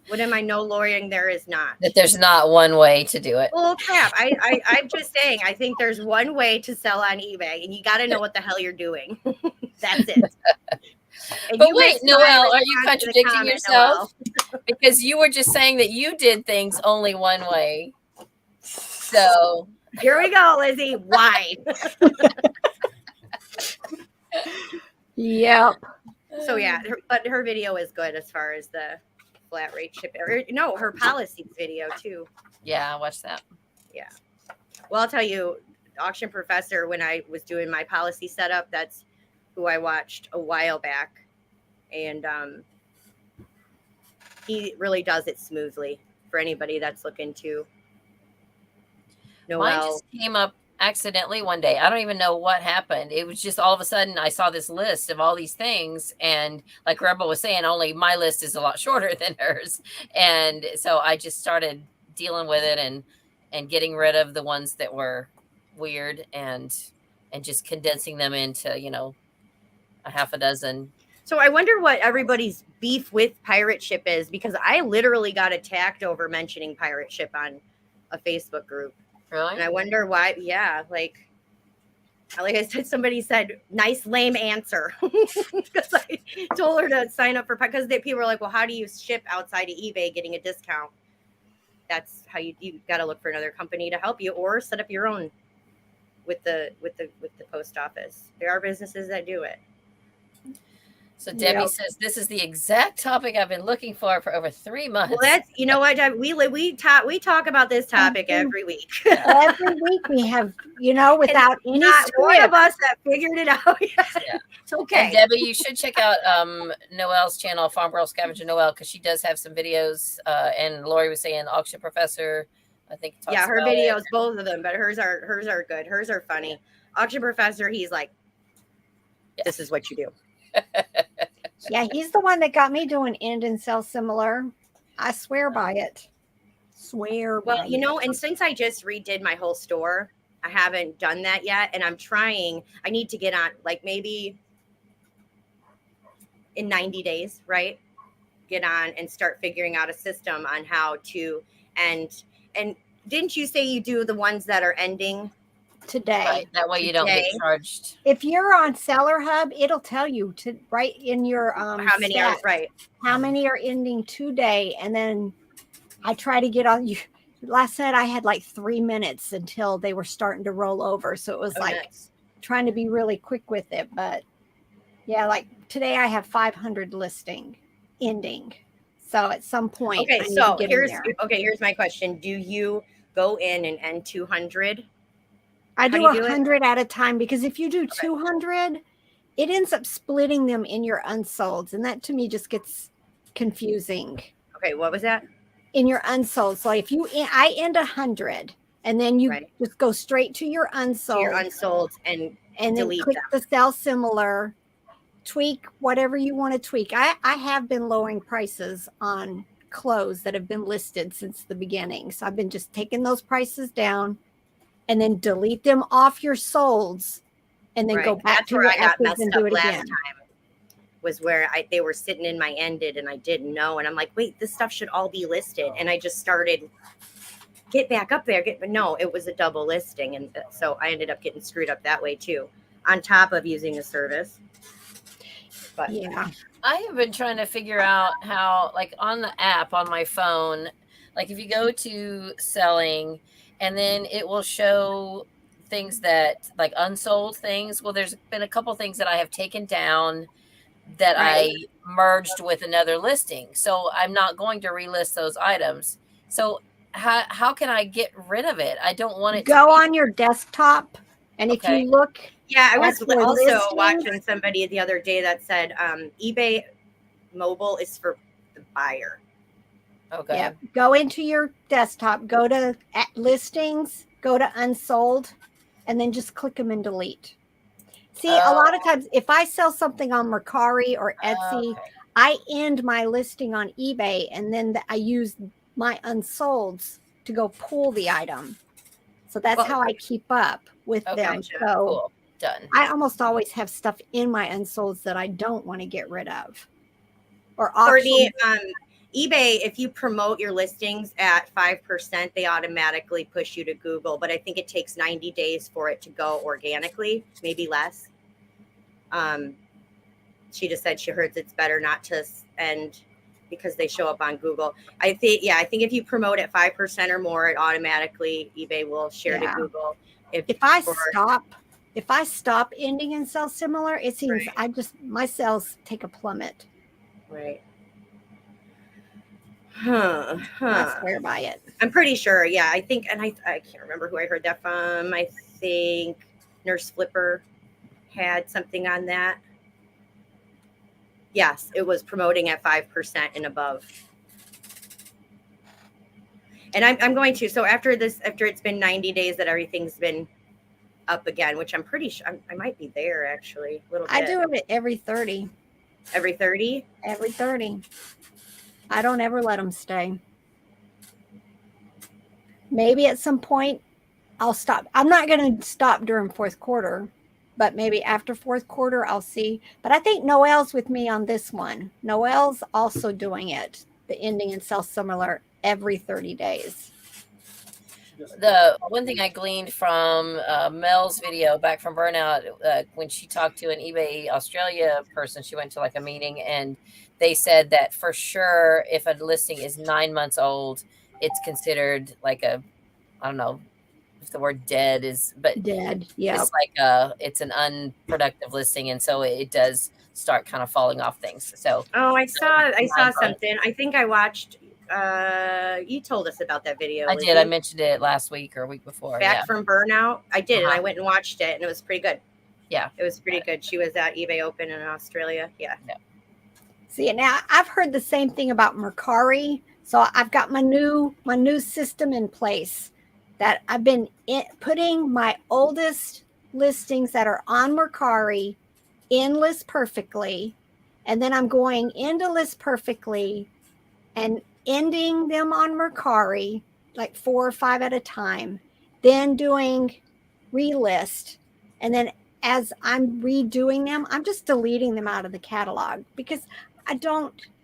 What am I no lawyering? There is not.
That there's not one way to do it.
Well, crap. I'm just saying. I think there's one way to sell on eBay, and you got to know what the hell you're doing. That's it.
But wait, Noelle, are you contradicting yourself? Because you were just saying that you did things only one way. So
here we go, Lizzie. Why?
Yep.
So yeah, but her video is good as far as the flat rate shipping. No, her policies video too.
Yeah, I watched that.
Yeah. Well, I'll tell you, Auction Professor, when I was doing my policy setup, that's who I watched a while back. And he really does it smoothly for anybody that's looking to.
Mine just came up accidentally one day. I don't even know what happened. It was just all of a sudden I saw this list of all these things, and like Rebel was saying, only my list is a lot shorter than hers, and so I just started dealing with it and getting rid of the ones that were weird and just condensing them into a half a dozen.
So I wonder what everybody's beef with pirate ship is, because I literally got attacked over mentioning pirate ship on a Facebook group.
Really?
And I wonder why. Yeah, like I said, somebody said, nice lame answer. Because I told her to sign up for, because people were like, well, how do you ship outside of eBay getting a discount? That's how you got to look for another company to help you, or set up your own with the post office. There are businesses that do it.
So Debbie says, this is the exact topic I've been looking for over 3 months.
Well, that's, you know what, we talk about this topic every week.
Every week we have, without any
not
script.
one of us that figured it out yet.
Yeah.
It's okay.
And Debbie, you should check out Noelle's channel, Farm Girl Scavenger Noelle, because she does have some videos. And Lori was saying Auction Professor, I think.
Yeah, her videos, both of them, but hers are good. Hers are funny. Auction Professor, he's like, this is what you do.
Yeah, he's the one that got me doing end and sell similar. I swear by it.
Well, and since I just redid my whole store, I haven't done that yet. And I'm trying, I need to get on, like maybe in 90 days, right? Get on and start figuring out a system on how to, and didn't you say you do the ones that are ending
today?
Right. That way you don't get charged.
If you're on Seller Hub, it'll tell you to right in your
how many
stats,
are right.
How many are ending today, and then I try to get on you. Last night I had like 3 minutes until they were starting to roll over, so it was nice. Trying to be really quick with it. But yeah, like today I have 500 listing ending. So at some point,
okay. So here's my question: do you go in and end 200?
I do 100 at a time, because if you do 200, it ends up splitting them in your unsolds. And that to me just gets confusing.
Okay. What was that?
In your unsolds. So if I end 100 and then you just go straight to your unsolds.
And
then
delete
click
them.
the sell similar, tweak whatever you want to tweak. I have been lowering prices on clothes that have been listed since the beginning. So I've been just taking those prices down and then delete them off your solds, and then go back to where I got messed up last time.
Was where they were sitting in my ended and I didn't know, and I'm like, wait, this stuff should all be listed, and I just started get back up there. But no, it was a double listing, and so I ended up getting screwed up that way too. On top of using a service, but
yeah,
I have been trying to figure out how, like on the app on my phone, like if you go to selling. And then it will show things that like unsold things. Well, there's been a couple things that I have taken down that I merged with another listing. So I'm not going to relist those items. So how can I get rid of it? I don't want it to
go on your desktop. And if you look.
Yeah, I was also watching somebody the other day that said eBay mobile is for the buyer.
Okay.
Yeah. Go into your desktop, go to listings, go to unsold, and then just click them and delete. See, a lot of times if I sell something on Mercari or Etsy, I end my listing on eBay, and then I use my unsolds to go pull the item. So that's how I keep up with them.
Gotcha.
So
Cool. Done.
I almost always have stuff in my unsolds that I don't want to get rid of. Or
Courtney, eBay, if you promote your listings at 5%, they automatically push you to Google. But I think it takes 90 days for it to go organically, maybe less. She just said she heard it's better not to end because they show up on Google. I think if you promote at 5% or more, it automatically eBay will share to Google. If
I stop ending and sell similar, it seems my sales take a plummet.
Right.
I swear by it.
I'm pretty sure. Yeah, I think, and I can't remember who I heard that from. I think Nurse Flipper had something on that. Yes, it was promoting at 5% and above. And I'm going to. So after it's been 90 days that everything's been up again, which I'm pretty sure I might be there actually a little bit.
I do it every 30.
Every 30?
Every 30. I don't ever let them stay. Maybe at some point I'll stop. I'm not going to stop during fourth quarter, but maybe after fourth quarter I'll see. But I think Noelle's with me on this one. Noelle's also doing it, the ending and sell similar every 30 days.
The one thing I gleaned from Mel's video back from Burnout, when she talked to an eBay Australia person, she went to like a meeting and they said that for sure, if a listing is 9 months old, it's considered like I don't know if the word dead is, but
dead. Yeah.
It's like it's an unproductive listing. And so it does start kind of falling off things. So,
I saw something. I think I watched, you told us about that video.
I did. I mentioned it last week or a week before.
Back from Burnout. I did. And I went and watched it and it was pretty good.
Yeah.
It was pretty good. She was at eBay Open in Australia. Yeah.
See, now I've heard the same thing about Mercari. So I've got my new system in place that I've been putting my oldest listings that are on Mercari in List Perfectly. And then I'm going into List Perfectly and ending them on Mercari, like 4 or 5 at a time, then doing relist. And then as I'm redoing them, I'm just deleting them out of the catalog because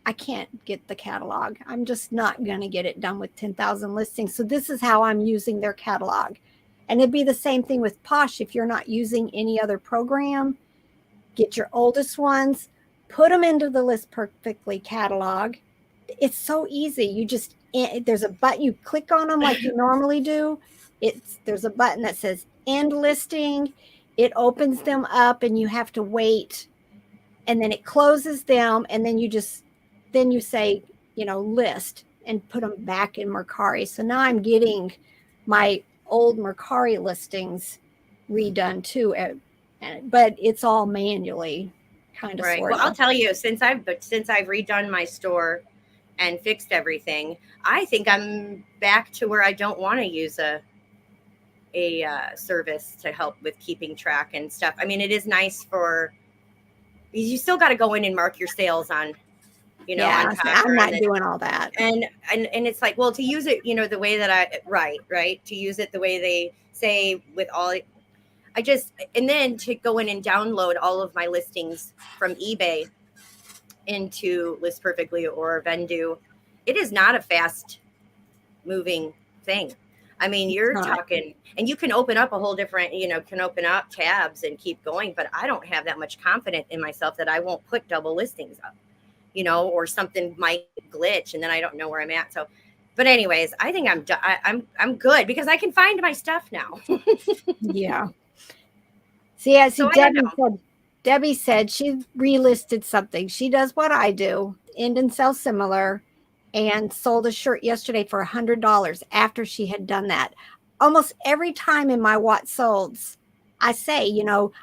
I can't get the catalog. I'm just not going to get it done with 10,000 listings. So this is how I'm using their catalog. And it'd be the same thing with Posh. If you're not using any other program, get your oldest ones, put them into the List Perfectly catalog. It's so easy. There's a button, you click on them like you normally do. There's a button that says end listing. It opens them up and you have to wait. And then it closes them. And then you say, list and put them back in Mercari. So now I'm getting my old Mercari listings redone too. But it's all manually kind of.
Right. Well, I'll tell you, since I've redone my store and fixed everything, I think I'm back to where I don't want to use a service to help with keeping track and stuff. I mean, it is nice you still got to go in and mark your sales on, on
I'm not doing all that.
And it's like, well, to use it, the way that right. To use it the way they say with all, and then to go in and download all of my listings from eBay into List Perfectly or Vendu, it is not a fast moving thing. I mean, you're talking, and you can open up a whole different, can open up tabs and keep going, but I don't have that much confidence in myself that I won't put double listings up, or something might glitch and then I don't know where I'm at. So, but anyways, I think I'm good because I can find my stuff now.
Yeah. See, Debbie said she relisted something. She does what I do, end and sell similar, and sold a shirt yesterday for $100 after she had done that. Almost every time in my what solds, I say,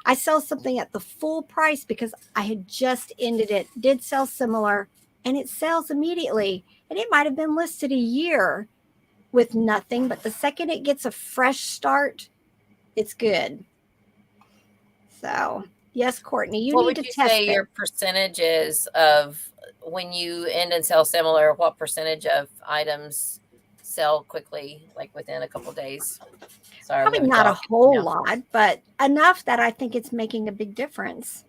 I sell something at the full price because I had just ended it, did sell similar, and it sells immediately. And it might have been listed a year with nothing, but the second it gets a fresh start, it's good. So, yes, Courtney, you need to test it. What would you say
your percentage is of when you end and sell similar? What percentage of items sell quickly, like within a couple days. Sorry,
Probably not a whole lot, but enough that I think it's making a big difference.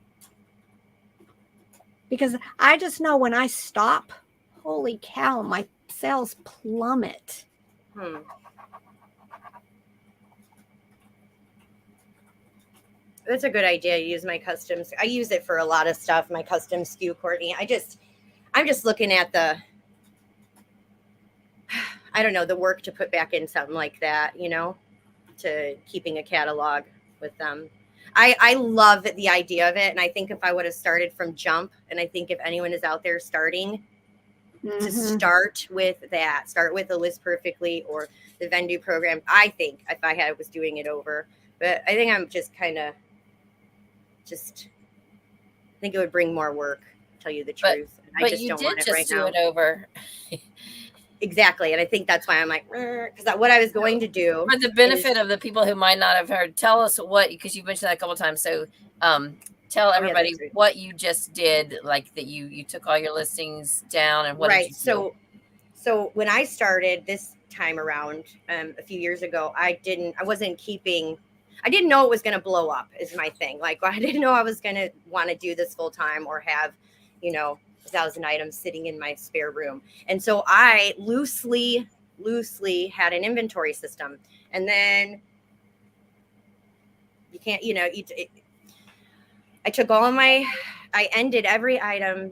Because I just know when I stop, holy cow, my sales plummet.
That's a good idea. Use my customs. I use it for a lot of stuff. My custom SKU, Courtney. I'm just looking at I don't know, the work to put back in something like that, you know, to keeping a catalog with them. I love the idea of it. And I think if I would have started from jump, and I think if anyone is out there starting, to start with that, start with the List Perfectly or the Vendu program. I think if I was doing it over, but I think I'm just kind of I think it would bring more work, to tell you the truth.
But I just don't want it right now. It over.
Exactly. And I think that's why I'm like, because what I was going to do.
For the benefit of the people who might not have heard, tell us what, because you've mentioned that a couple of times. So tell everybody what you just did, like that you took all your listings down and what did you do?
So when I started this time around a few years ago, I didn't know it was going to blow up is my thing. Like I didn't know I was going to want to do this full time or have, 1,000 items sitting in my spare room. And so I loosely had an inventory system. And then you can't, I took I ended every item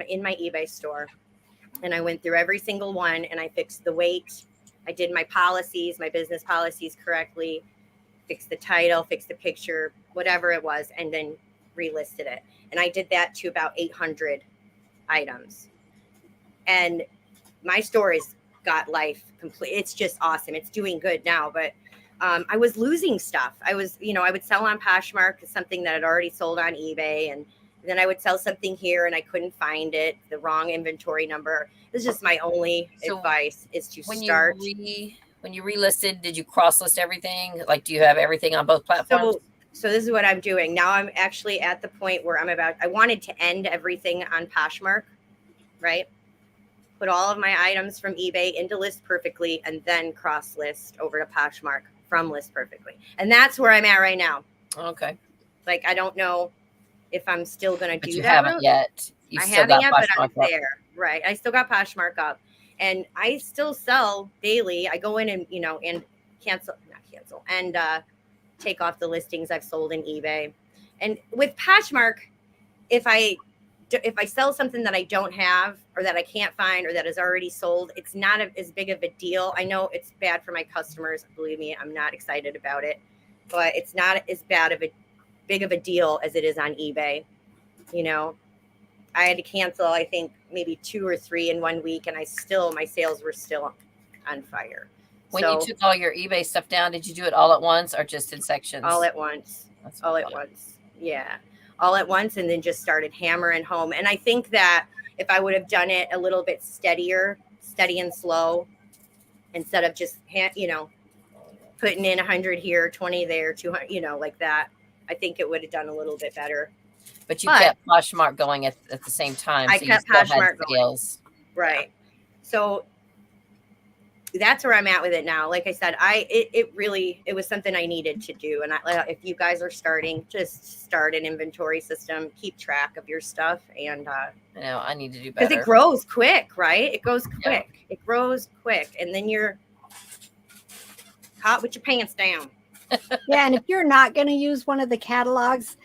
in my eBay store. And I went through every single one and I fixed the weight. I did my policies, my business policies correctly, fixed the title, fixed the picture, whatever it was, and then relisted it. And I did that to about 800 items. And my story's got life complete. It's just awesome. It's doing good now, but I was losing stuff. I would sell on Poshmark, something that had already sold on eBay, and then I would sell something here and I couldn't find it, the wrong inventory number. This is just my only advice is to start.
When you relisted, did you cross-list everything? Like, do you have everything on both platforms?
So this is what I'm doing. Now I'm actually at the point where I wanted to end everything on Poshmark, right? Put all of my items from eBay into List Perfectly and then cross-list over to Poshmark from List Perfectly. And that's where I'm at right now.
Okay.
Like, I don't know if I'm still going to do that.
You haven't yet.
I haven't yet, but I'm there. Right. I still got Poshmark up. And I still sell daily. I go in and, and take off the listings I've sold in eBay. And with Poshmark, if I sell something that I don't have or that I can't find or that is already sold, it's not as big of a deal. I know it's bad for my customers. Believe me, I'm not excited about it, but it's not as big of a deal as it is on eBay. I had to cancel, I think, maybe 2 or 3 in 1 week, and my sales were still on fire.
When you took all your eBay stuff down, did you do it all at once or just in sections?
All at once. Once. Yeah. All at once, and then just started hammering home. And I think that if I would have done it a little bit steady and slow, instead of just, putting in 100 here, 20 there, 200, like that, I think it would have done a little bit better.
But you kept Poshmark going at the same time.
I kept Poshmark going. Right. Yeah. So that's where I'm at with it now. Like I said, it was something I needed to do. And if you guys are starting, just start an inventory system, keep track of your stuff. And
I need to do better.
Because it grows quick, right? It goes quick. Yeah. It grows quick. And then you're caught with your pants down.
Yeah. And if you're not going to use one of the catalogs,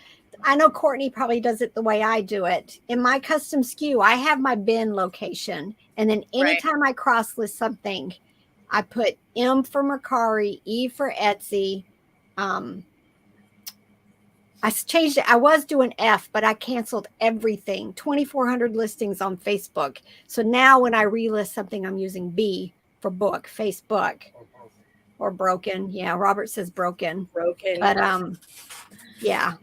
I know Courtney probably does it the way I do it. In my custom SKU, I have my bin location. And then anytime I cross list something, I put M for Mercari, E for Etsy. I changed it. I was doing F, but I canceled everything. 2,400 listings on Facebook. So now when I relist something, I'm using B for book, Facebook. Or broken. Yeah, Robert says broken.
Broken.
But yeah,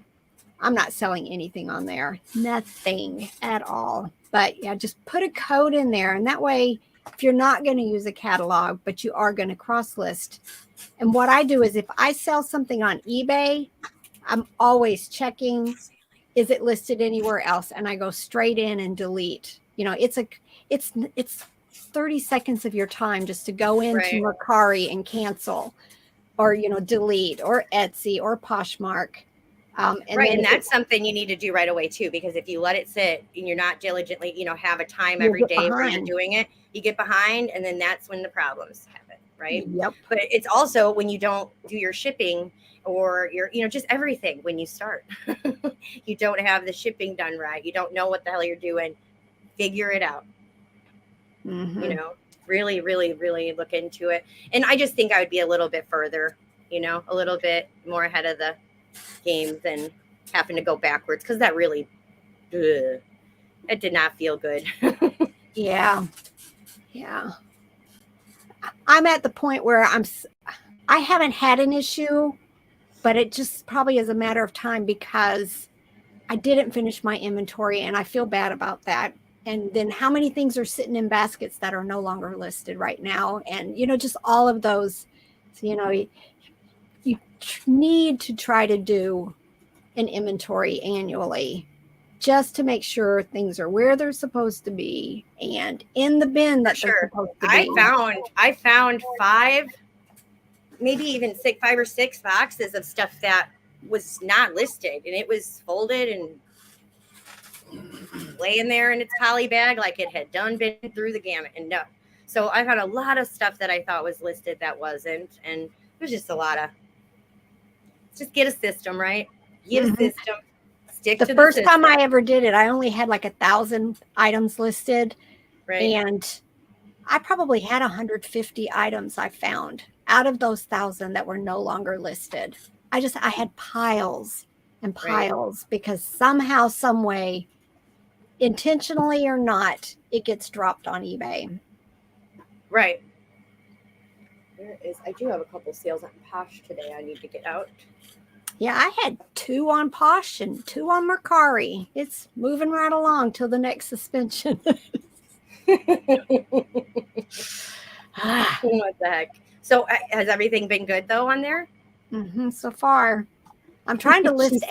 I'm not selling anything on there. Nothing at all. But yeah, just put a code in there. And that way, if you're not going to use a catalog, but you are going to cross list. And what I do is if I sell something on eBay, I'm always checking, is it listed anywhere else? And I go straight in and delete. It's 30 seconds of your time just to go into Mercari and cancel, or, delete, or Etsy or Poshmark.
And that's something you need to do right away too, because if you let it sit and you're not diligently, have a time every day where you're doing it, you get behind, and then that's when the problems happen, right?
Yep.
But it's also when you don't do your shipping or your, just everything when you start, you don't have the shipping done right. You don't know what the hell you're doing. Figure it out.
Mm-hmm.
Really, really, really look into it. And I just think I would be a little bit further, a little bit more ahead of the game than having to go backwards, because that really, it did not feel good.
Yeah. I'm at the point where I haven't had an issue, but it just probably is a matter of time, because I didn't finish my inventory and I feel bad about that. And then how many things are sitting in baskets that are no longer listed right now? And, just all of those, you need to try to do an inventory annually, just to make sure things are where they're supposed to be and in the bin that they're supposed to be.
I found 5, maybe even 5 or 6 boxes of stuff that was not listed, and it was folded and laying there in its poly bag like it had been through the gamut. And no, so I found a lot of stuff that I thought was listed that wasn't, and it was just a lot of, just get a system, right? Get a system. Stick to the
first
system.
time I ever did it, I only had like 1,000 items listed,
right?
And I probably had 150 items I found out of those 1,000 that were no longer listed. I had piles and piles, because somehow, some way, intentionally or not, it gets dropped on eBay.
Right. I do have a couple sales on Posh today I need to get out.
Yeah, I had 2 on Posh and 2 on Mercari. It's moving right along till the next suspension.
What the heck? So has everything been good though on there?
Mm-hmm, so far. I'm trying to list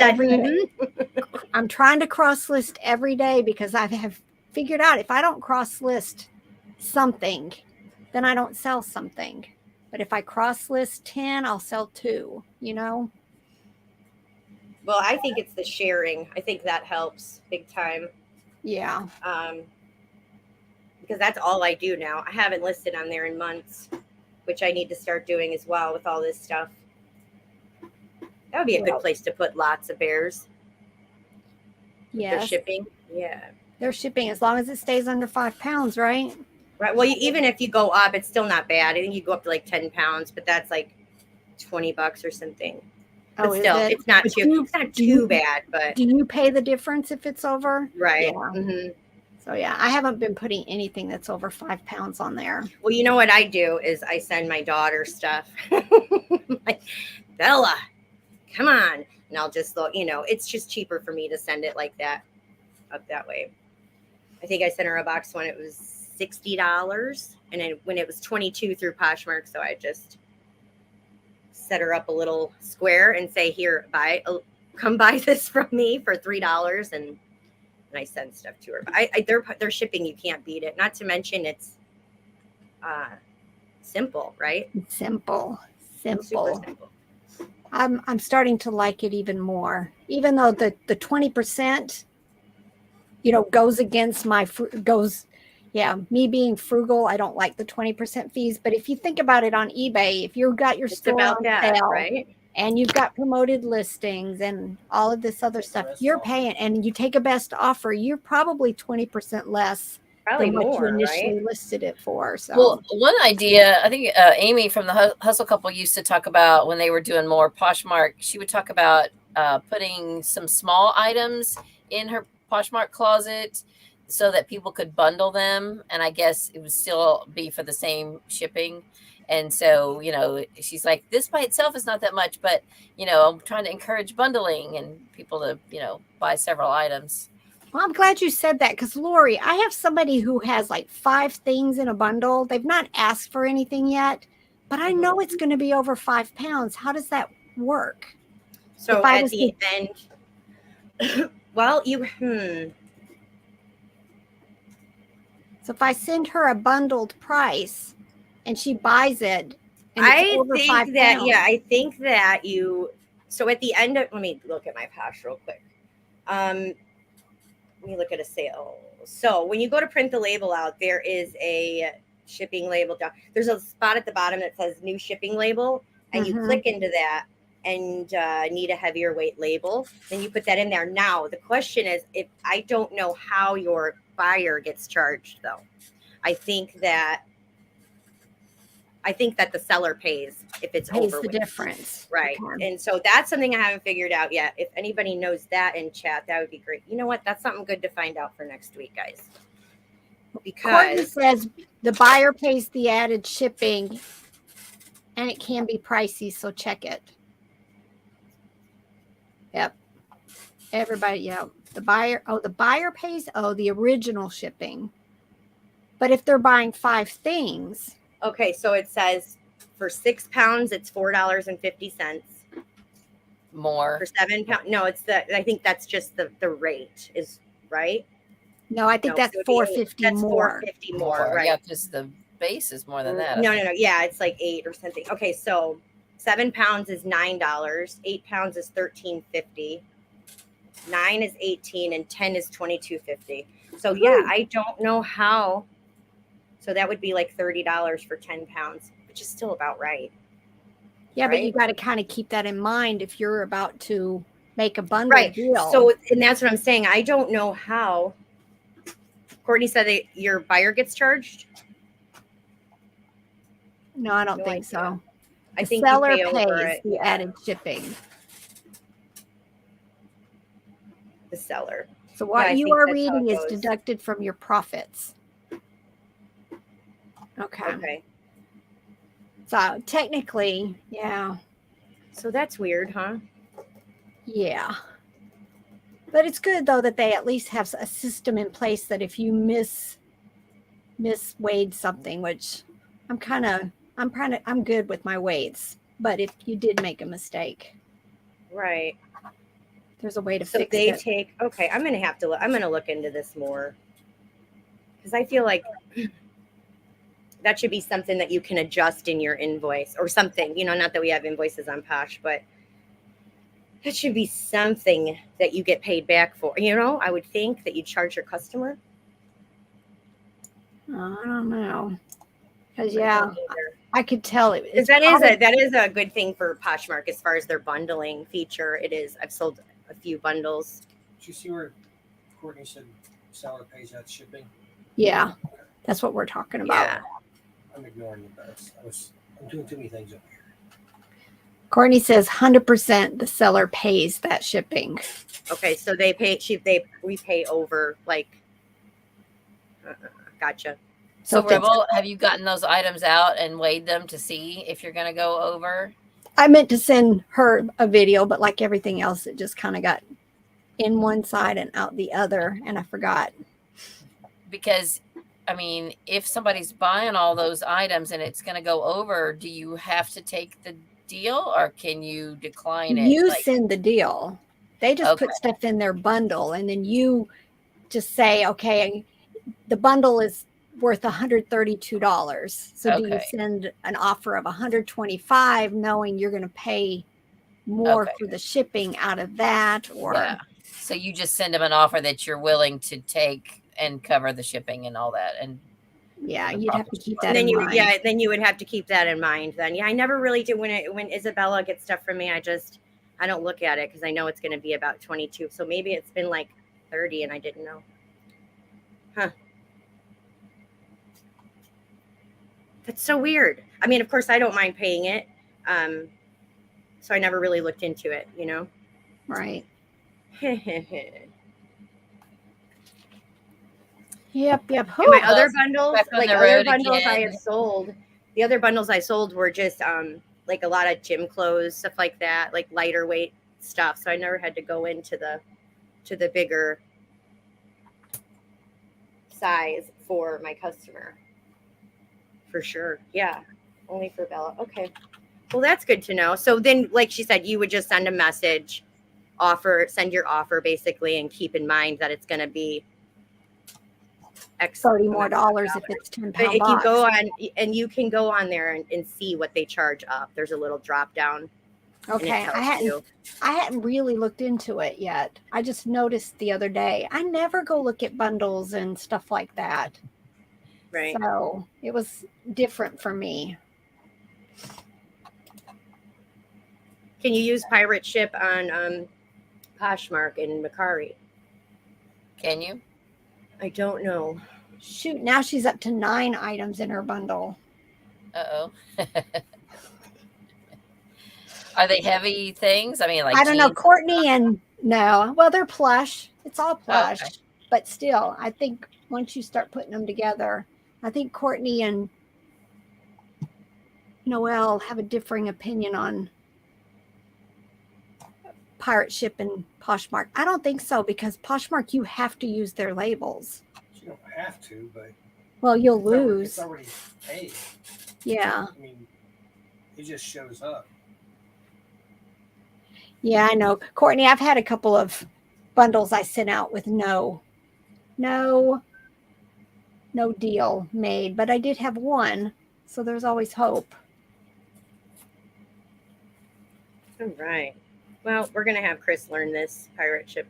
I'm trying to cross list every day, because I have figured out if I don't cross list something, then I don't sell something. But if I cross list 10, I'll sell 2,
Well, I think it's the sharing. I think that helps big time.
Yeah.
Because that's all I do now. I haven't listed on there in months, which I need to start doing as well with all this stuff. That would be a good place to put lots of bears.
Yeah.
They're shipping. Yeah.
They're shipping as long as it stays under 5 pounds, right?
Right. Well, even if you go up, it's still not bad. I think you go up to like 10 pounds, but that's like $20 or something. But still, it's not too bad. But
do you pay the difference if it's over?
Right.
Yeah.
Mm-hmm.
So yeah, I haven't been putting anything that's over 5 pounds on there.
Well, you know what I do is I send my daughter stuff. Like, Bella, come on. And I'll just look, it's just cheaper for me to send it like that, up that way. I think I sent her a box when it was $60, and then when it was $22 through Poshmark, so I just set her up a little square and say, here, come buy this from me for $3, and I send stuff to her. But their shipping, you can't beat it. Not to mention it's simple, right?
Simple.
Super simple.
I'm starting to like it even more, even though the 20%, goes against me being frugal. I don't like the 20% fees, but if you think about it on eBay, if you've got your store on sale,
right?
And you've got promoted listings and all of this other stuff, you're paying, and you take a best offer, you're probably 20% less than what you initially listed it for. So,
well, one idea, I think Amy from the Hustle Couple used to talk about when they were doing more Poshmark. She would talk about putting some small items in her Poshmark closet so that people could bundle them, and I guess it would still be for the same shipping. And so, she's like, this by itself is not that much, but, I'm trying to encourage bundling and people to, buy several items.
Well, I'm glad you said that, because Lori, I have somebody who has like 5 things in a bundle. They've not asked for anything yet, but I know it's going to be over 5 pounds. How does that work?
So at the end, well,
So So if I send her a bundled price and she buys it, and it's
I
over
think
5
that,
pounds,
yeah, I think that so at the end of, let me look at my Posh real quick. Let me look at a sale. So when you go to print the label out, there is a shipping label down. There's a spot at the bottom that says new shipping label, and you click into that and need a heavier weight label. Then you put that in there. Now, the question is, if I don't know how your buyer gets charged, though. I think that the seller pays if it's overweight.
the difference.
Right.
Okay.
And so that's something I haven't figured out yet. If anybody knows that in chat, that would be great. You know what? That's something good to find out for next week, guys.
Courtney
Because
says the buyer pays the added shipping and it can be pricey, so check it. Yep. Everybody, yeah. The buyer pays the original shipping. But if they're buying 5 things.
okay, so it says for 6 pounds, it's $4.50.
More.
For 7 pounds. No, I think that's just the rate is right.
No, I think that's $4.50
that's
more.
$4.50 more, right?
Yeah, because the base is more than that.
No. Yeah, it's like 8 or something. Okay, so 7 pounds is $9. 8 pounds is $13.50. 9 is $18, and 10 is $22.50. So yeah, I don't know how. So that would be like $30 for 10 pounds, which is still about right.
Yeah,
right?
but you got to kind of keep that in mind if you're about to make a bundle deal.
So, and that's what I'm saying. I don't know how. Courtney said that your buyer gets charged.
No, I don't think so.
I think
seller
you pay over
pays
it.
the added shipping.
The seller.
So what you are reading is deducted from your profits. Okay. So technically, yeah.
So that's weird, huh?
Yeah. But it's good though that they at least have a system in place that if you misweighed something, which I'm good with my weights, but if you did make a mistake,
right,
there's a way to
it.
fix it.
Okay, I'm gonna look into this more, because I feel like that should be something that you can adjust in your invoice or something. Not that we have invoices on Posh, but that should be something that you get paid back for. I would think that you charge your customer.
I don't know. Because I could tell it.
That is a good thing for Poshmark as far as their bundling feature. It is. I've sold a few bundles.
Did you see where Courtney said seller pays that shipping?
Yeah, that's what we're talking about.
Yeah.
I'm ignoring you guys. I'm doing too many things up here.
Courtney says 100% the seller pays that shipping.
Okay, so we pay over gotcha.
So Rebel, have you gotten those items out and weighed them to see if you're going to go over?
I meant to send her a video, but like everything else, it just kind of got in one side and out the other, and I forgot.
Because if somebody's buying all those items and it's going to go over, do you have to take the deal or can you decline it?
You send the deal. They just put stuff in their bundle, and then you just say, okay, the bundle is worth $132. So do you send an offer of $125 knowing you're going to pay more for the shipping out of that? Or
so you just send them an offer that you're willing to take and cover the shipping and all that. And
you'd have to keep that in mind.
Then you would have to keep that in mind. Then I never really do when Isabella gets stuff from me. I don't look at it because I know it's going to be about 22. So maybe it's been like 30 and I didn't know. Huh. That's so weird. Of course I don't mind paying it. So I never really looked into it,
Right. Yep.
My other bundles, I have sold. The other bundles I sold were just like a lot of gym clothes, stuff like that, like lighter weight stuff. So I never had to go into the bigger size for my customer. For sure. Yeah. Only for Bella. Okay. Well, that's good to know. So then, like she said, you would just send a message, send your offer basically, and keep in mind that it's going to be X
$30 more
amount of
if it's £10
But if
box.
you go on, and you can go on there and see what they charge up. There's a little drop down.
Okay, I hadn't really looked into it yet. I just noticed the other day. I never go look at bundles and stuff like that.
Right.
So it was different for me.
Can you use pirate ship on Poshmark and Macari?
Can you?
I don't know.
Shoot, now she's up to 9 items in her bundle.
Uh-oh. Are they heavy things? I mean, like
I don't know.
jeans?
Courtney and no. Well, they're plush. It's all plush.
Okay.
But still, I think once you start putting them together, I think Courtney and Noelle have a differing opinion on pirate ship and Poshmark. I don't think so, because Poshmark, you have to use their labels.
You don't have to, but
Well, you'll lose.
It's already paid.
Yeah.
I mean, it just shows up.
Yeah, I know. Courtney, I've had a couple of bundles I sent out with no deal made, but I did have one, so there's always hope.
All right. Well, we're gonna have Chris learn this pirate ship.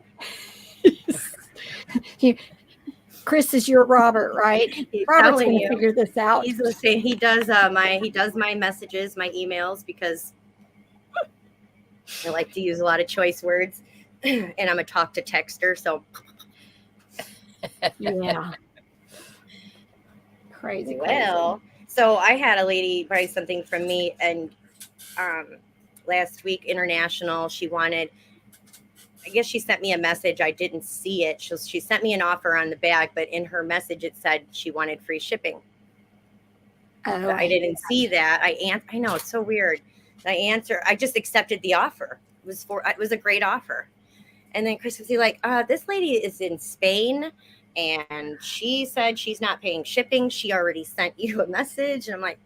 Chris is your Robert, right? Robert's going to figure this out.
He's listening. He does my messages, my emails, because I like to use a lot of choice words, and I'm a talk to texter. So
yeah, crazy.
Well, so I had a lady buy something from me, and last week, international. She wanted. I guess she sent me a message. I didn't see it. She sent me an offer on the bag, but in her message it said she wanted free shipping.
Oh,
I didn't see that. I know, it's so weird. I just accepted the offer. It was a great offer. And then Chris was like, this lady is in Spain and she said she's not paying shipping. She already sent you a message. And I'm like,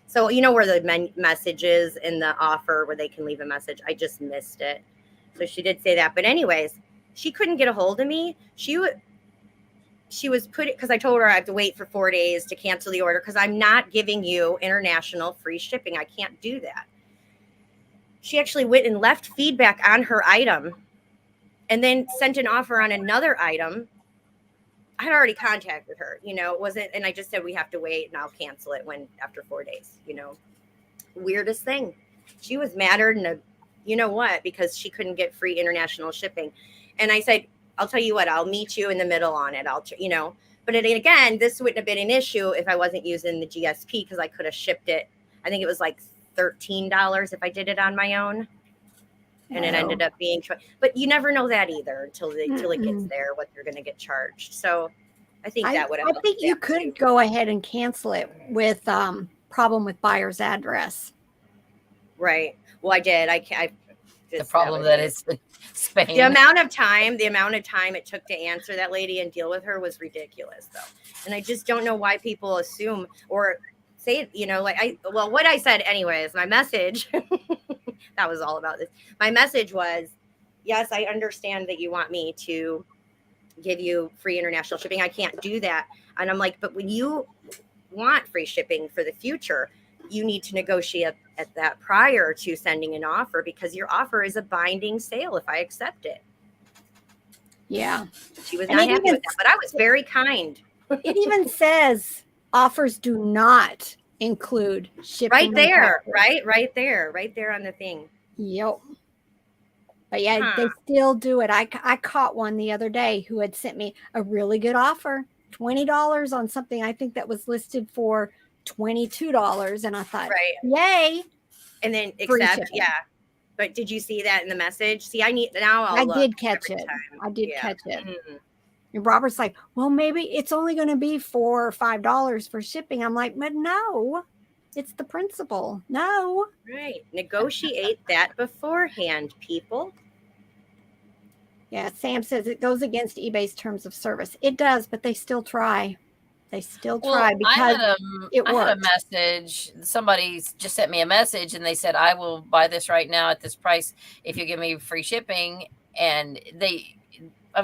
So you know where the message is in the offer where they can leave a message. I just missed it. So she did say that. But anyways, she couldn't get a hold of me. She was because I told her I have to wait for 4 days to cancel the order because I'm not giving you international free shipping. I can't do that. She actually went and left feedback on her item and then sent an offer on another item. I had already contacted her, it wasn't, and I just said, we have to wait and I'll cancel it after 4 days, weirdest thing. She was madder than because she couldn't get free international shipping. And I said, I'll tell you what, I'll meet you in the middle on it. But again, this wouldn't have been an issue if I wasn't using the GSP because I could have shipped it. I think it was like $13 if I did it on my own. And it ended up being, but you never know that either until it gets there, what they're going to get charged. So I think that would have.
I think you could go ahead and cancel it with problem with buyer's address.
Right. Well, I did.
The problem that is Spain.
The amount of time it took to answer that lady and deal with her was ridiculous, though. And I just don't know why people assume or say, what I said anyways, my message, that was all about this. My message was, yes, I understand that you want me to give you free international shipping. I can't do that. And I'm like, but when you want free shipping for the future, you need to negotiate at that prior to sending an offer because your offer is a binding sale if I accept it.
Yeah.
She was not happy with that, but I was very kind.
It even says offers do not include shipping.
Right there, right there on the thing.
Yep. But yeah, they still do it. I caught one the other day who had sent me a really good offer, $20 on something I think that was listed for $22, and I thought, yay!
And then accept, yeah. But did you see that in the message? See, I
did catch it. I did catch it. Mm-hmm. And Robert's like, well, maybe it's only going to be $4 or $5 for shipping. I'm like, but no, it's the principle. No.
Right. Negotiate that beforehand, people.
Yeah. Sam says it goes against eBay's terms of service. It does, but they still try. They still try because it works.
I had a message. Somebody just sent me a message and they said, I will buy this right now at this price if you give me free shipping. And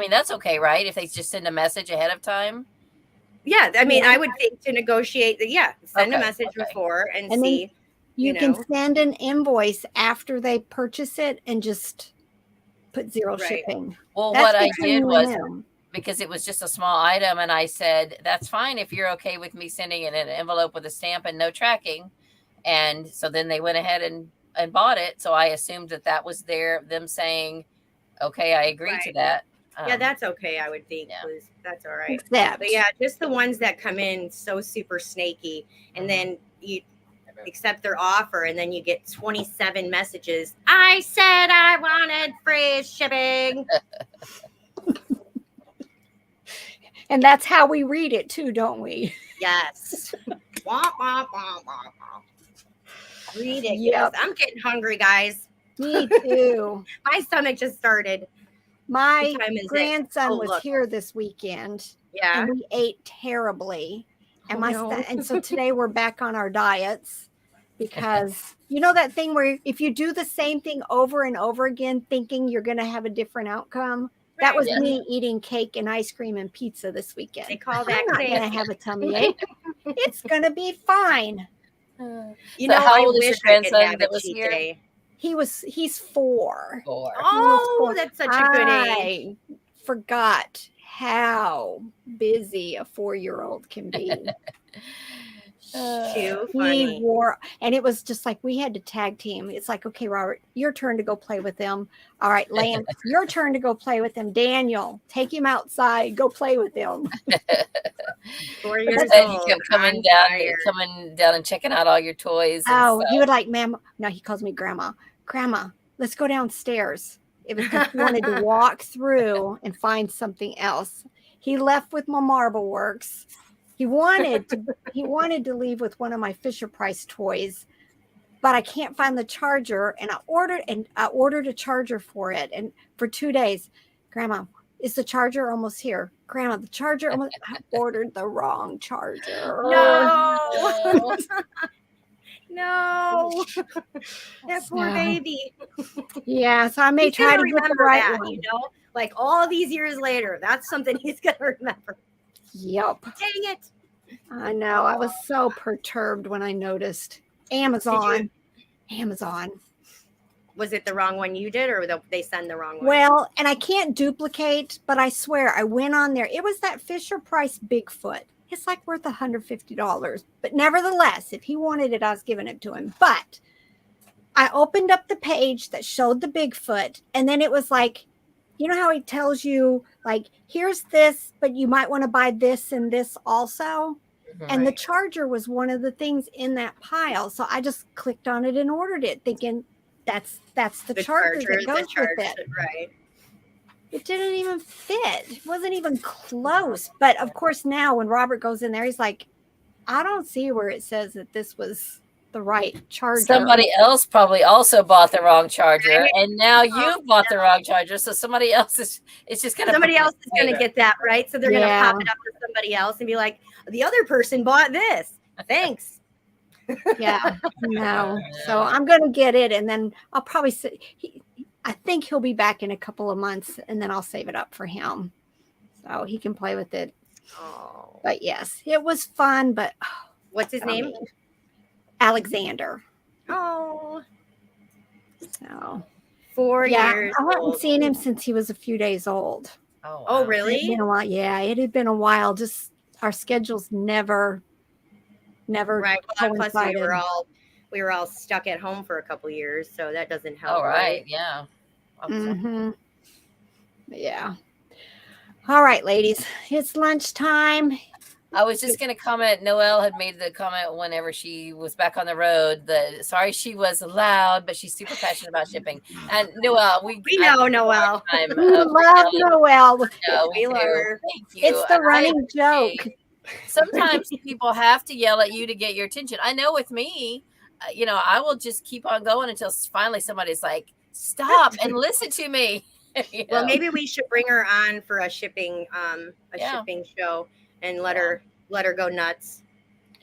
that's okay, right? If they just send a message ahead of time.
Yeah, I mean, I would think to negotiate that. Yeah, send a message before and see.
You can send an invoice after they purchase it and just put zero shipping.
Well, what I did was, because it was just a small item, and I said, that's fine if you're okay with me sending it in an envelope with a stamp and no tracking. And so then they went ahead and bought it. So I assumed that was them saying, okay, I agree to that.
Yeah, that's okay. I would think that's all right. But yeah, just the ones that come in so super snaky, and then you accept their offer, and then you get 27 messages. I said I wanted free shipping.
And that's how we read it too, don't we?
Yes. Wah, wah, wah, wah, wah. Read it. Yes. I'm getting hungry, guys.
Me too.
My stomach just started.
My grandson was here this weekend.
Yeah.
And we ate terribly. And and so today we're back on our diets, because you know that thing where if you do the same thing over and over again, thinking you're going to have a different outcome. That was me eating cake and ice cream and pizza this weekend.
They call that
I'm not going to have a tummy ache. It's going to be fine.
You know,
how
I
old is
wish
your
I could
grandson
have
that
a
was
cheat
here?
day.
He's 4.
Oh, that's such a good age.
I forgot how busy a 4-year-old can be.
Too funny.
And it was just like we had to tag team. It's like, okay, Robert, your turn to go play with them. All right, Lance, your turn to go play with them. Daniel, take him outside. Go play with them.
4 years
And he
old.
kept coming down and checking out all your toys.
Oh, he would like, ma'am. No, he calls me grandma. Grandma, let's go downstairs. It was because he wanted to walk through and find something else. He left with my Marble Works. He wanted to leave with one of my Fisher Price toys, but I can't find the charger. And I ordered a charger for it, and for 2 days. Grandma, is the charger almost here? Grandma, the charger almost. I ordered the wrong charger.
No. No. That poor baby.
Yeah, so I may try to get the right one.
You know, like all these years later, that's something he's gonna remember.
Yep.
Dang it.
I know. I was so perturbed when I noticed. Amazon.
Was it the wrong one you did, or they send the wrong one?
Well, and I can't duplicate, but I swear I went on there. It was that Fisher Price Bigfoot. It's like worth $150. But nevertheless, if he wanted it, I was giving it to him. But I opened up the page that showed the Bigfoot, and then it was like, you know how he tells you, like, here's this, but you might want to buy this and this also. And the charger was one of the things in that pile. So I just clicked on it and ordered it, thinking that's the charger that goes with it.
Right.
It didn't even fit. It wasn't even close. But of course, now when Robert goes in there, he's like, I don't see where it says that this was the right charger.
Somebody else probably also bought the wrong charger, and now you bought the wrong charger. So somebody else is just gonna
get that, right? So they're gonna pop it up to somebody else and be like, the other person bought this. Thanks.
Yeah. No. So I'm gonna get it, and then I'll probably say I think he'll be back in a couple of months, and then I'll save it up for him so he can play with it.
Oh.
But yes, it was fun. But
what's his name?
Alexander.
Oh.
So
4 years.
I haven't seen him since he was a few days old.
Oh,
wow. Really?
It had been a while. Yeah, it had been a while. Just our schedules never
right. Well, plus
coincided.
we were all stuck at home for a couple years, so that doesn't help.
All right. Yeah.
Mm-hmm. Yeah. All right, ladies. It's lunchtime.
I was just going to comment. Noelle had made the comment whenever she was back on the road. Sorry she was loud, but she's super passionate about shipping. And Noelle, we
know Noelle.
We love Noelle.
No, we love her. Thank you.
It's the running joke.
Sometimes people have to yell at you to get your attention. I know with me, I will just keep on going until finally somebody's like, stop and listen to me.
Well, maybe we should bring her on for a shipping shipping show and let her go nuts.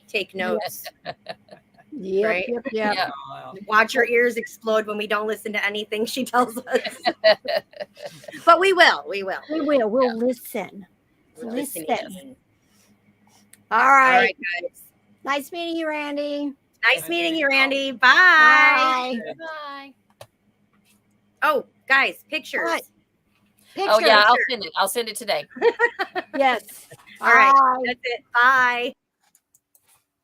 Take notes.
Yep,
right?
Yep.
Watch her ears explode when we don't listen to anything she tells us. But we will.
We'll listen.
Listen.
All
All
right.
right, guys.
Nice meeting you, Randy.
Nice meeting you, Randy. Bye.
Bye.
Bye.
Oh, guys, pictures.
What?
Oh yeah,
Pictures.
I'll send it. I'll send it today.
Yes.
All right.
Bye.
That's it. Bye.